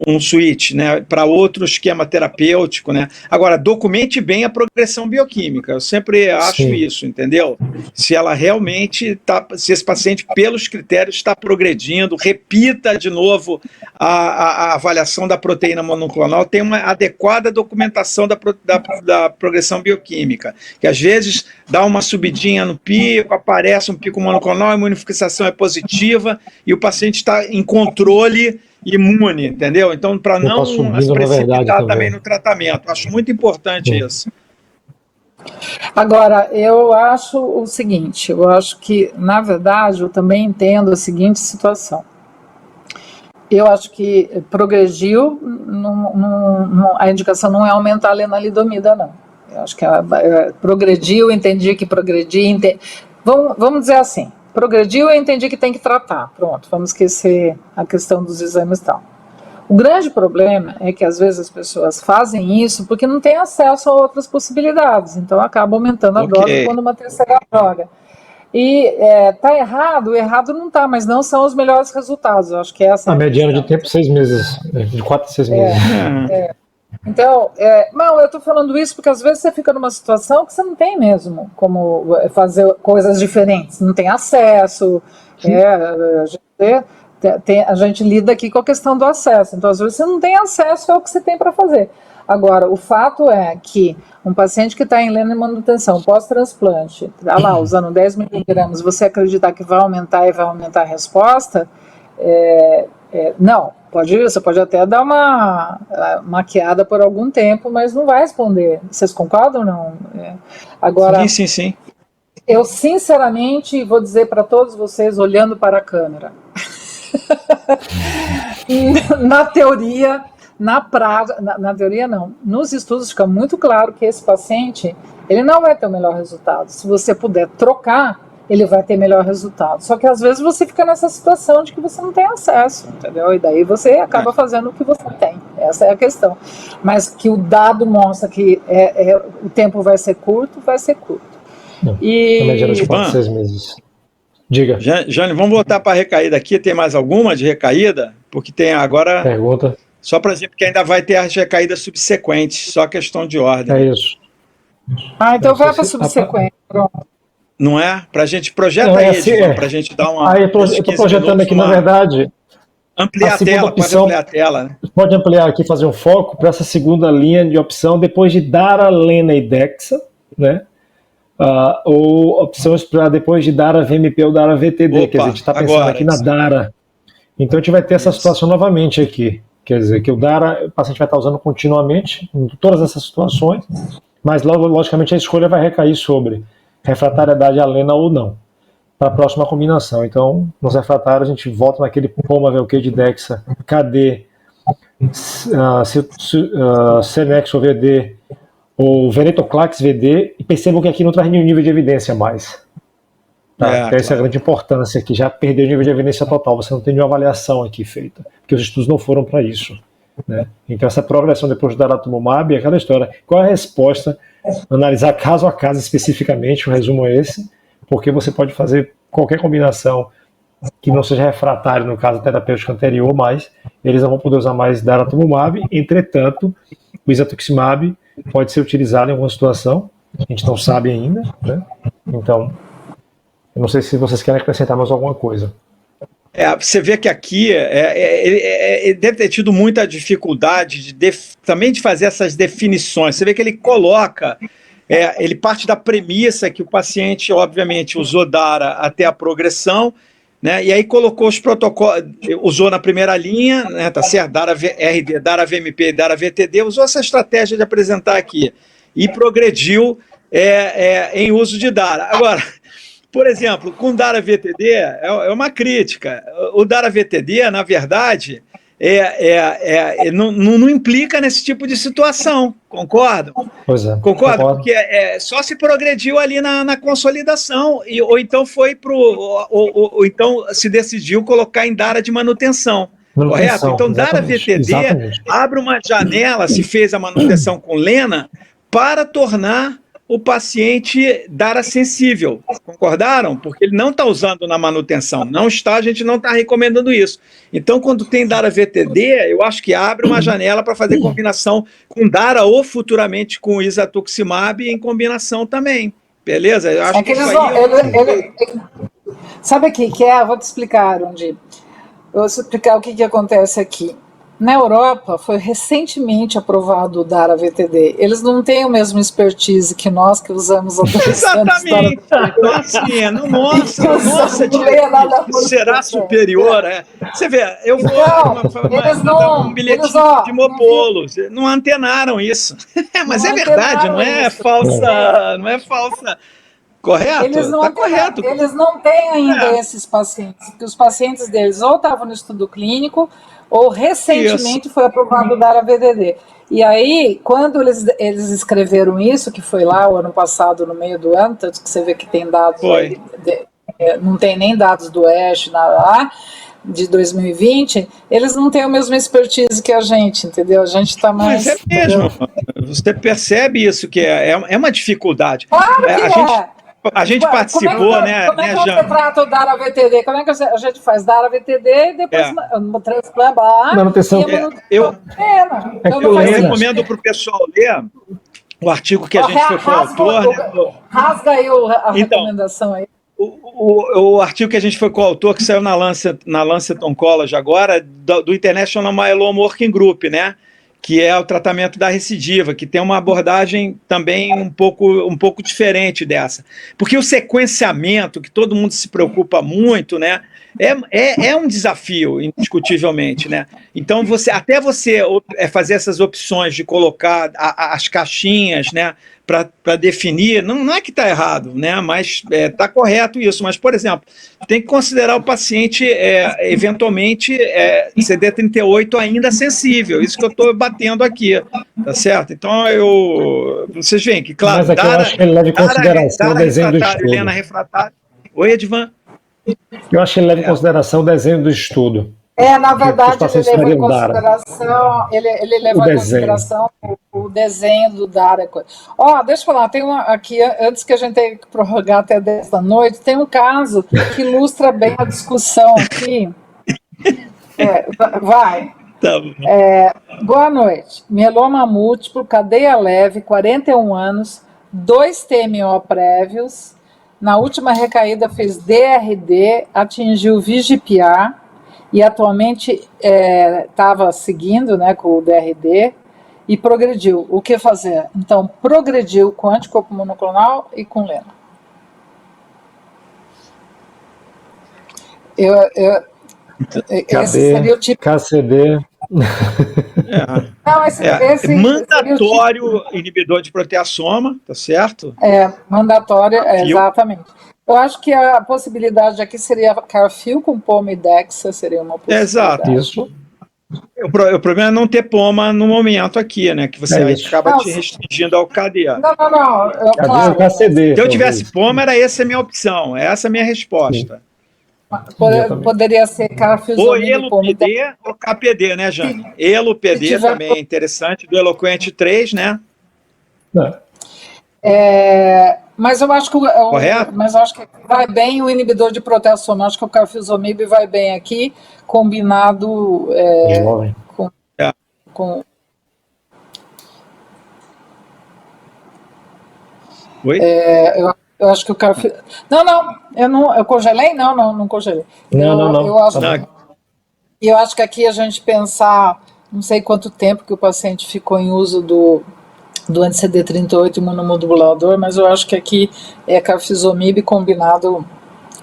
um switch, né, para outro esquema terapêutico, né? Agora, documente bem a progressão bioquímica. Eu sempre acho isso, entendeu? Se ela realmente se esse paciente, pelos critérios, está progredindo, repita de novo a avaliação da proteína monoclonal, tem uma adequada documentação da progressão bioquímica, que às vezes dá uma subidinha no pico, aparece um pico monoclonal, a imunofixação é positiva e o paciente está em controle imune, entendeu? Então, para não se precipitar também no tratamento. Acho muito importante isso. Agora, eu acho o seguinte, eu acho que, na verdade, eu também entendo a seguinte situação. Eu acho que progrediu, a indicação não é aumentar a lenalidomida, não. Eu acho que progrediu, entendi que progredi, vamos dizer assim, progrediu, eu entendi que tem que tratar. Pronto, vamos esquecer a questão dos exames e tal. O grande problema é que às vezes as pessoas fazem isso porque não têm acesso a outras possibilidades, então acaba aumentando a dose quando uma terceira droga. E tá errado, o errado não tá, mas não são os melhores resultados. Eu acho que essa a mediana de tempo 6 meses, de 4 a 6 meses. Então, não, eu estou falando isso porque às vezes você fica numa situação que você não tem mesmo como fazer coisas diferentes, não tem acesso, a gente lida aqui com a questão do acesso, então às vezes você não tem acesso ao que você tem para fazer. Agora, o fato é que um paciente que está em lena e manutenção pós-transplante, está lá usando 10 miligramas, você acreditar que vai aumentar e vai aumentar a resposta, não, você pode até dar uma maquiada por algum tempo, mas não vai responder. Vocês concordam ou não? Agora, sim. Eu sinceramente vou dizer para todos vocês, olhando para a câmera, na teoria, na prática, na teoria não, nos estudos fica muito claro que esse paciente, ele não vai ter o melhor resultado. Se você puder trocar, ele vai ter melhor resultado. Só que às vezes você fica nessa situação de que você não tem acesso, entendeu? E daí você acaba fazendo o que você tem. Essa é a questão. Mas que o dado mostra que o tempo vai ser curto, vai ser curto. A mediana de 4 a 6 meses. Diga. Jane, vamos voltar para a recaída aqui. Tem mais alguma de recaída? Porque tem agora... Pergunta. Só para dizer, porque ainda vai ter as recaídas subsequentes, só questão de ordem. É isso. Então vai para a subsequente, pronto. Não é? Para a gente projetar para a gente dar uma... eu estou projetando aqui, na verdade... Ampliar a tela, pode ampliar a tela. Né? Pode ampliar aqui, fazer um foco para essa segunda linha de opção, depois de Dara, Lena e Dexa, né? Ou opções para depois de Dara, VMP ou Dara, VTD, quer dizer, a gente está pensando aqui na Dara. Então a gente vai ter essa situação novamente aqui. Quer dizer, que o Dara, o paciente vai estar usando continuamente, em todas essas situações, mas logicamente a escolha vai recair sobre refratariedade à Lena ou não, para a próxima combinação. Então, nos refratários, a gente volta naquele Poma, VLK de Dexa, KD, Cenexo VD, ou Venetoclax VD, e percebam que aqui não traz nenhum nível de evidência mais. Essa é a grande importância, que já perdeu o nível de evidência total, você não tem nenhuma avaliação aqui feita, porque os estudos não foram para isso. né? Então, essa progressão depois do daratumumab é aquela história. Qual é a resposta? Analisar caso a caso especificamente, o resumo é esse, porque você pode fazer qualquer combinação que não seja refratário no caso terapêutico anterior, mas eles não vão poder usar mais daratumumab. Entretanto, o isatuximab pode ser utilizado em alguma situação, a gente não sabe ainda, né? Então, eu não sei se vocês querem acrescentar mais alguma coisa. Você vê que aqui ele deve ter tido muita dificuldade também de fazer essas definições. Você vê que ele coloca, ele parte da premissa que o paciente, obviamente, usou DARA até a progressão, né, e aí colocou os protocolos, usou na primeira linha, né, tá certo, DARA RD, DARA VMP, DARA VTD, usou essa estratégia de apresentar aqui e progrediu em uso de DARA. Agora, por exemplo, com DARA VTD, é uma crítica. O DARA VTD, na verdade, não implica nesse tipo de situação, concordam? Pois é. Concordo, porque só se progrediu ali na consolidação, ou então foi ou então se decidiu colocar em DARA de manutenção. Correto? Então, DARA VTD abre uma janela, se fez a manutenção com Lena, para tornar o paciente DARA sensível, concordaram? Porque ele não está usando na manutenção, a gente não está recomendando isso. Então, quando tem DARA VTD, eu acho que abre uma janela para fazer combinação com DARA ou futuramente com isatuximab em combinação também, beleza? Eu acho que isso aí... Sabe o que é? Eu vou te explicar, Arundi. Eu vou te explicar o que acontece aqui. Na Europa, foi recentemente aprovado o DARA VTD. Eles não têm o mesmo expertise que nós, que usamos há 2 anos. Exatamente. Então, assim, nossa, será superior? Você vê, eu vou mandar um bilhetinho de Mopolo. Não antenaram isso. Mas é verdade, não é falsa. Correto? Está correto. Eles não têm ainda esses pacientes, porque os pacientes deles ou estavam no estudo clínico, ou recentemente foi aprovado o DARA VTD. E aí, quando eles escreveram isso, que foi lá o ano passado, no meio do ano, tanto que você vê que tem dados, não tem nem dados do ASH lá, de 2020, eles não têm a mesma expertise que a gente, entendeu? A gente está mais... Mas é mesmo, você percebe isso, que é uma dificuldade. Claro que A gente participou, né? Como é que você trata o DARA VTD? Como é que a gente faz DARA VTD e depois transplante manutenção? Eu recomendo para o pessoal ler o artigo que a gente foi coautor. Rasga aí a recomendação aí. O artigo que a gente foi coautor, que saiu na Lancet Oncology agora, do International Myeloma Working Group, né? Que é o tratamento da recidiva, que tem uma abordagem também um pouco diferente dessa. Porque o sequenciamento, que todo mundo se preocupa muito, né, é um desafio, indiscutivelmente, né? Então, até você fazer essas opções de colocar as caixinhas, né, para definir, não é que está errado, né, mas está correto isso. Mas, por exemplo, tem que considerar o paciente, eventualmente, CD38 ainda sensível, isso que eu estou batendo aqui, tá certo? Então, vocês veem que, claro, mas aqui eu acho que ele leva em consideração o desenho do estudo. Helena refratária. Oi, Edvan? Eu acho que ele leva em consideração o desenho do estudo. Na verdade, ele leva em consideração, ele leva em consideração o desenho do DARA. Deixa eu falar, tem uma aqui, antes que a gente tenha que prorrogar até 10 da noite, tem um caso que ilustra bem a discussão aqui. Vai. Boa noite. Mieloma múltiplo, cadeia leve, 41 anos, 2 TMO prévios. Na última recaída fez DRD, atingiu VGPA e atualmente estava seguindo, né, com o DRD e progrediu. O que fazer? Então, progrediu com anticorpo monoclonal e com Lena. Esse seria o tipo... KCD... Não, esse mandatório inibidor de proteassoma, tá certo? Mandatório, exatamente. Eu acho que a possibilidade aqui seria Carfil com poma e Dexa, seria uma possibilidade. Exato, isso. O problema é não ter poma no momento aqui, né? Que você acaba te restringindo ao KDA. Não. Claro. KCD, se eu tivesse poma, essa a minha opção, essa a minha resposta. Poderia ser Ou carfilzomib ELO-PD ou KPD, né, Jane? ELO-PD também é interessante, do Eloquent 3, né? Mas eu acho que Correto? mas eu acho que vai bem o inibidor de proteasoma. Acho que o carfilzomib vai bem aqui, combinado com Oi? eu acho que o carfilzomib... Eu congelei? Não congelei. Eu acho que aqui a gente pensar, não sei quanto tempo que o paciente ficou em uso do anti-CD38 imunomodulador, mas eu acho que aqui é carfilzomib combinado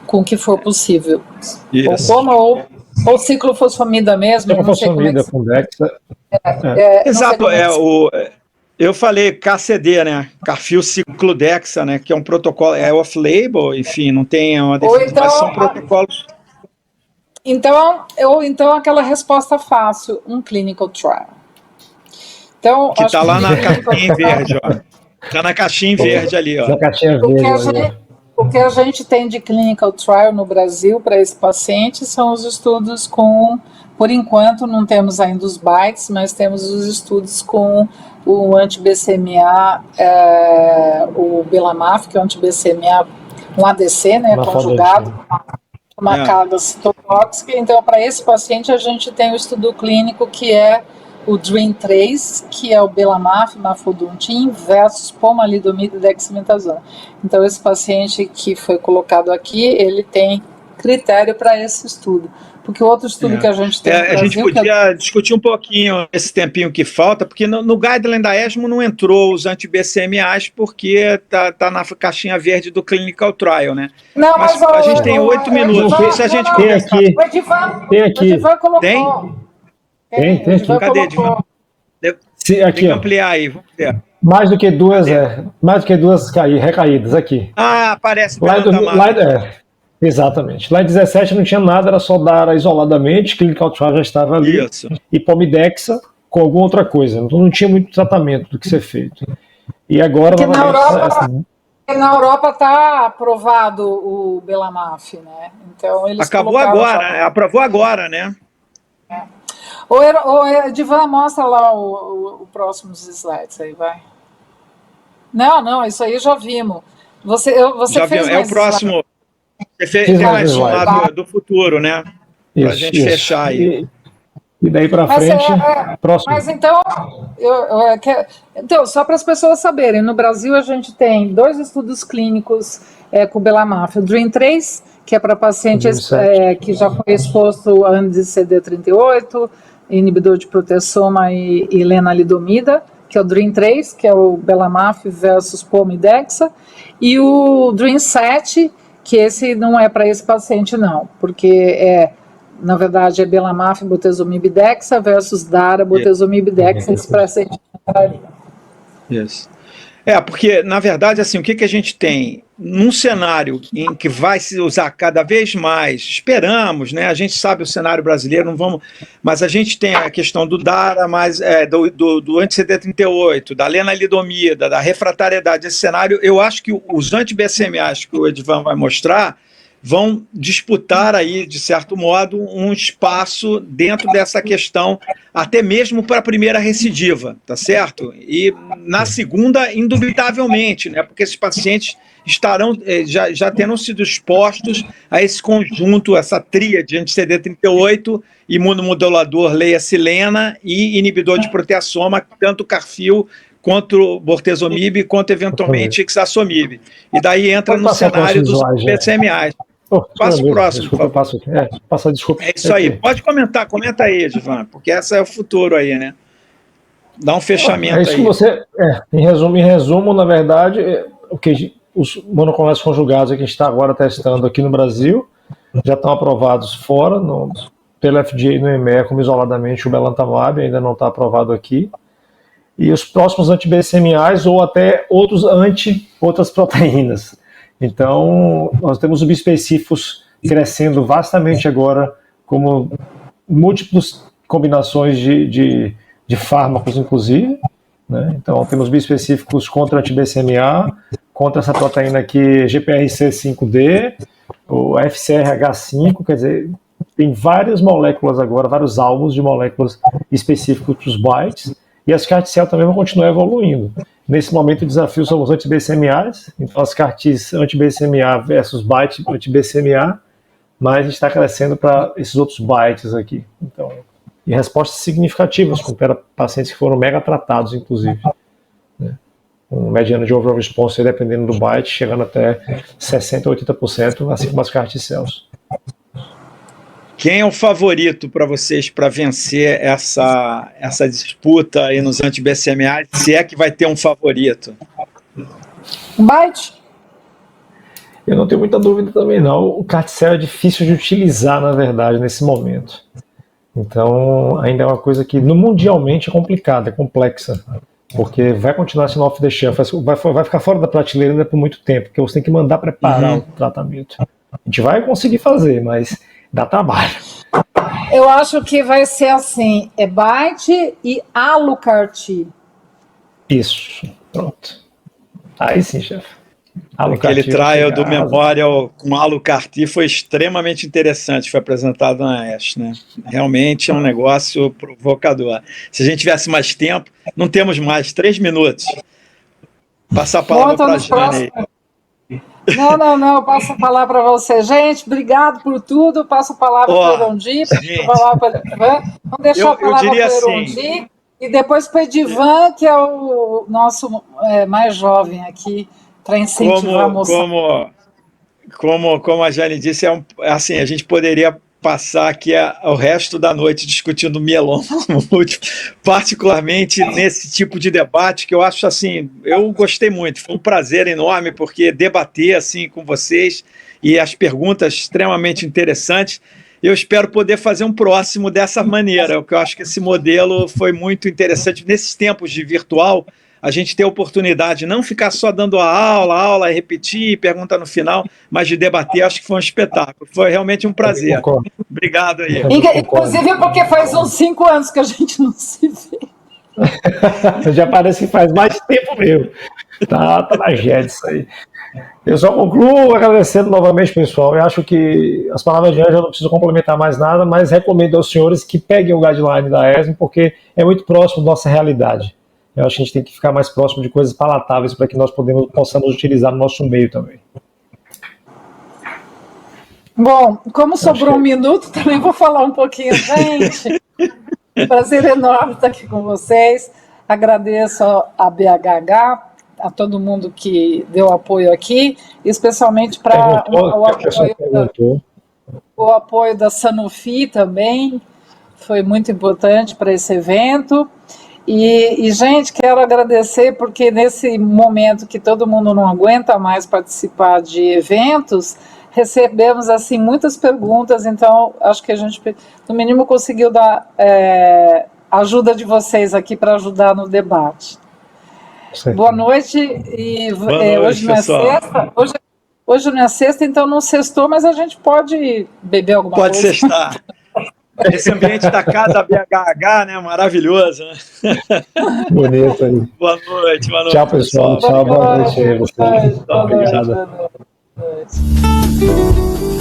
com o que for possível. Isso. Ou ciclofosfamida mesmo. Ciclofosfamida com Dexa. Exato, eu falei KCD, né? Carfilciclodexa, né? Que é um protocolo, é off-label, enfim, não tem uma definição, mas são protocolos. Então aquela resposta fácil, um clinical trial. Então, que está lá na caixinha verde, ó. Está na caixinha verde ali, ó. Na caixinha verde. O que a gente tem de clinical trial no Brasil para esse paciente são os estudos por enquanto não temos ainda os BiTEs, mas temos os estudos com o anti-BCMA, o Belamaf, que é o anti-BCMA, um ADC, né, conjugado, uma carga citotóxica. Então, para esse paciente, a gente tem o estudo clínico que é o DREAM3, que é o Belamaf, mafodontin, versus pomalidomida e dexametasona. Então, esse paciente que foi colocado aqui, ele tem critério para esse estudo. Porque o outro estudo que a gente tem no Brasil... A gente podia discutir um pouquinho esse tempinho que falta, porque no guideline da ESMO não entrou os anti-BCMAs, porque tá na caixinha verde do clinical trial, né? Não, mas a gente tem 8 minutos. Se a gente tem aqui. Tem aqui. O Edivan colocou. Tem aqui. Cadê, Edivan? Tem que ampliar aí, vamos ver. Mais do que duas recaídas aqui. Aparece. Exatamente. Lá em 17 não tinha nada, era só Dara isoladamente, clinical trial já estava ali. Isso. E Pomidexa com alguma outra coisa. Então não tinha muito tratamento do que ser feito. E agora... Na Europa está aprovado o Belamaf, né? Então eles acabou agora, aprovou agora, né? Edivan, mostra lá os próximos slides aí, vai. Não, isso aí já vimos. Você já fez viu, é o próximo. Você tem mais um lá do futuro, né? Para a gente fechar aí. E daí para frente, próximo. Mas então, só para as pessoas saberem, no Brasil a gente tem 2 estudos clínicos com o Belamaf. O DREAM3, que é para pacientes que já foi exposto a anti-CD38, inibidor de proteasoma e lenalidomida, que é o DREAM3, que é o Belamaf versus Pomidexa, e o DREAM7, que esse não é para esse paciente não, porque na verdade é Belamaf, Bortezomib, Dexa versus Dara, Bortezomib, Dexa, esse paciente entraria. Isso. Porque, na verdade, assim, o que a gente tem? Num cenário em que vai se usar cada vez mais, esperamos, né? A gente sabe o cenário brasileiro, não vamos... Mas a gente tem a questão do DARA, do anti-CD38, da lenalidomida, da refratariedade. Esse cenário, eu acho que os anti-BCMAs que o Edivan vai mostrar vão disputar aí, de certo modo, um espaço dentro dessa questão, até mesmo para a primeira recidiva, tá certo? E na segunda, indubitavelmente, né? Porque esses pacientes estarão, já terão sido expostos a esse conjunto, essa tríade anti-CD38, imunomodulador leia-silena e inibidor de proteasoma, tanto carfil quanto bortezomib, quanto eventualmente ixazomib. E daí entra no cenário dos BCMAs. Passa o próximo, desculpa, passa, desculpa. É isso aí. Pode comentar, comenta aí, Edivan, porque essa é o futuro aí, né? Dá um fechamento aí. É isso que você... Em resumo, na verdade, os monoclonais conjugados que a gente está agora testando aqui no Brasil já estão aprovados fora, pelo FDA e no EMEA, como isoladamente o Belantamab, ainda não está aprovado aqui. E os próximos anti-BCMAs ou até outras proteínas. Então, nós temos subespecíficos crescendo vastamente agora, como múltiplas combinações de fármacos, inclusive. Né? Então, temos bispecíficos contra anti-BCMA, contra essa proteína aqui, GPRC5D, o FcRH5, quer dizer, tem várias moléculas agora, vários alvos de moléculas específicos para os BiTEs, e as CAR-T-cell também vão continuar evoluindo. Nesse momento, o desafio são os anti-BCMAs, então as CAR-Ts anti-BCMA versus BiTE anti-BCMA, mas a gente está crescendo para esses outros BiTEs aqui. Então, e respostas significativas, com pacientes que foram mega tratados, inclusive. Né? Um mediano de overall response, dependendo do BiTE, chegando até 60% a 80%, assim como as CAR-T-cells. Quem é o favorito para vocês para vencer essa disputa aí nos anti-BCMA, se é que vai ter um favorito? BiTE. Eu não tenho muita dúvida também não. O CAR-T-cell é difícil de utilizar, na verdade, nesse momento. Então, ainda é uma coisa que mundialmente é complicada, é complexa. Porque vai continuar sendo off the shelf, vai ficar fora da prateleira ainda por muito tempo, porque você tem que mandar preparar o tratamento. A gente vai conseguir fazer, mas dá trabalho. Eu acho que vai ser assim, é BiTE e AlloCAR-T. Isso, pronto. Aí sim, chefe. Aquele trial do Memorial com AlloCAR-T foi extremamente interessante, foi apresentado na ASH, né? Realmente é um negócio provocador. Se a gente tivesse mais tempo, não temos mais, 3 minutos. Passar a palavra para a Jane aí. Não, eu passo a palavra para você. Gente, obrigado por tudo, passo a palavra para o Erondi, vamos deixar a palavra para o Erondi, e depois para o Edivan, que é o nosso mais jovem aqui, para incentivar a moçada. Como a Jane disse, assim, a gente poderia passar aqui o resto da noite discutindo mieloma múltiplo, particularmente nesse tipo de debate que eu acho assim, eu gostei muito, foi um prazer enorme, porque debater assim com vocês e as perguntas extremamente interessantes, eu espero poder fazer um próximo dessa maneira, porque eu acho que esse modelo foi muito interessante nesses tempos de virtual. A gente ter a oportunidade de não ficar só dando a aula, repetir, pergunta no final, mas de debater, acho que foi um espetáculo. Foi realmente um prazer. Obrigado aí. Inclusive porque faz uns 5 anos que a gente não se vê. Já parece que faz mais tempo mesmo. Tá na jet isso aí. Eu só concluo agradecendo novamente, pessoal. Eu acho que as palavras de Ângela eu não preciso complementar mais nada, mas recomendo aos senhores que peguem o guideline da ESMO, porque é muito próximo da nossa realidade. Eu acho que a gente tem que ficar mais próximo de coisas palatáveis para que nós possamos utilizar no nosso meio também. Bom, como sobrou 1 minuto, também vou falar um pouquinho. Gente, prazer enorme estar aqui com vocês. Agradeço a BHH, a todo mundo que deu apoio aqui, especialmente para o apoio da Sanofi também, foi muito importante para esse evento. E, gente, quero agradecer porque nesse momento que todo mundo não aguenta mais participar de eventos, recebemos assim muitas perguntas, então acho que a gente, no mínimo, conseguiu dar ajuda de vocês aqui para ajudar no debate. Certo. Boa noite. Boa noite, hoje não é sexta. Hoje não é sexta, então não sextou, mas a gente pode beber alguma coisa. Pode sextar. Esse ambiente da casa BHH, né? Maravilhoso, né? Bonito aí. Boa noite. Tchau, pessoal. Tchau, boa noite aí. Boa noite.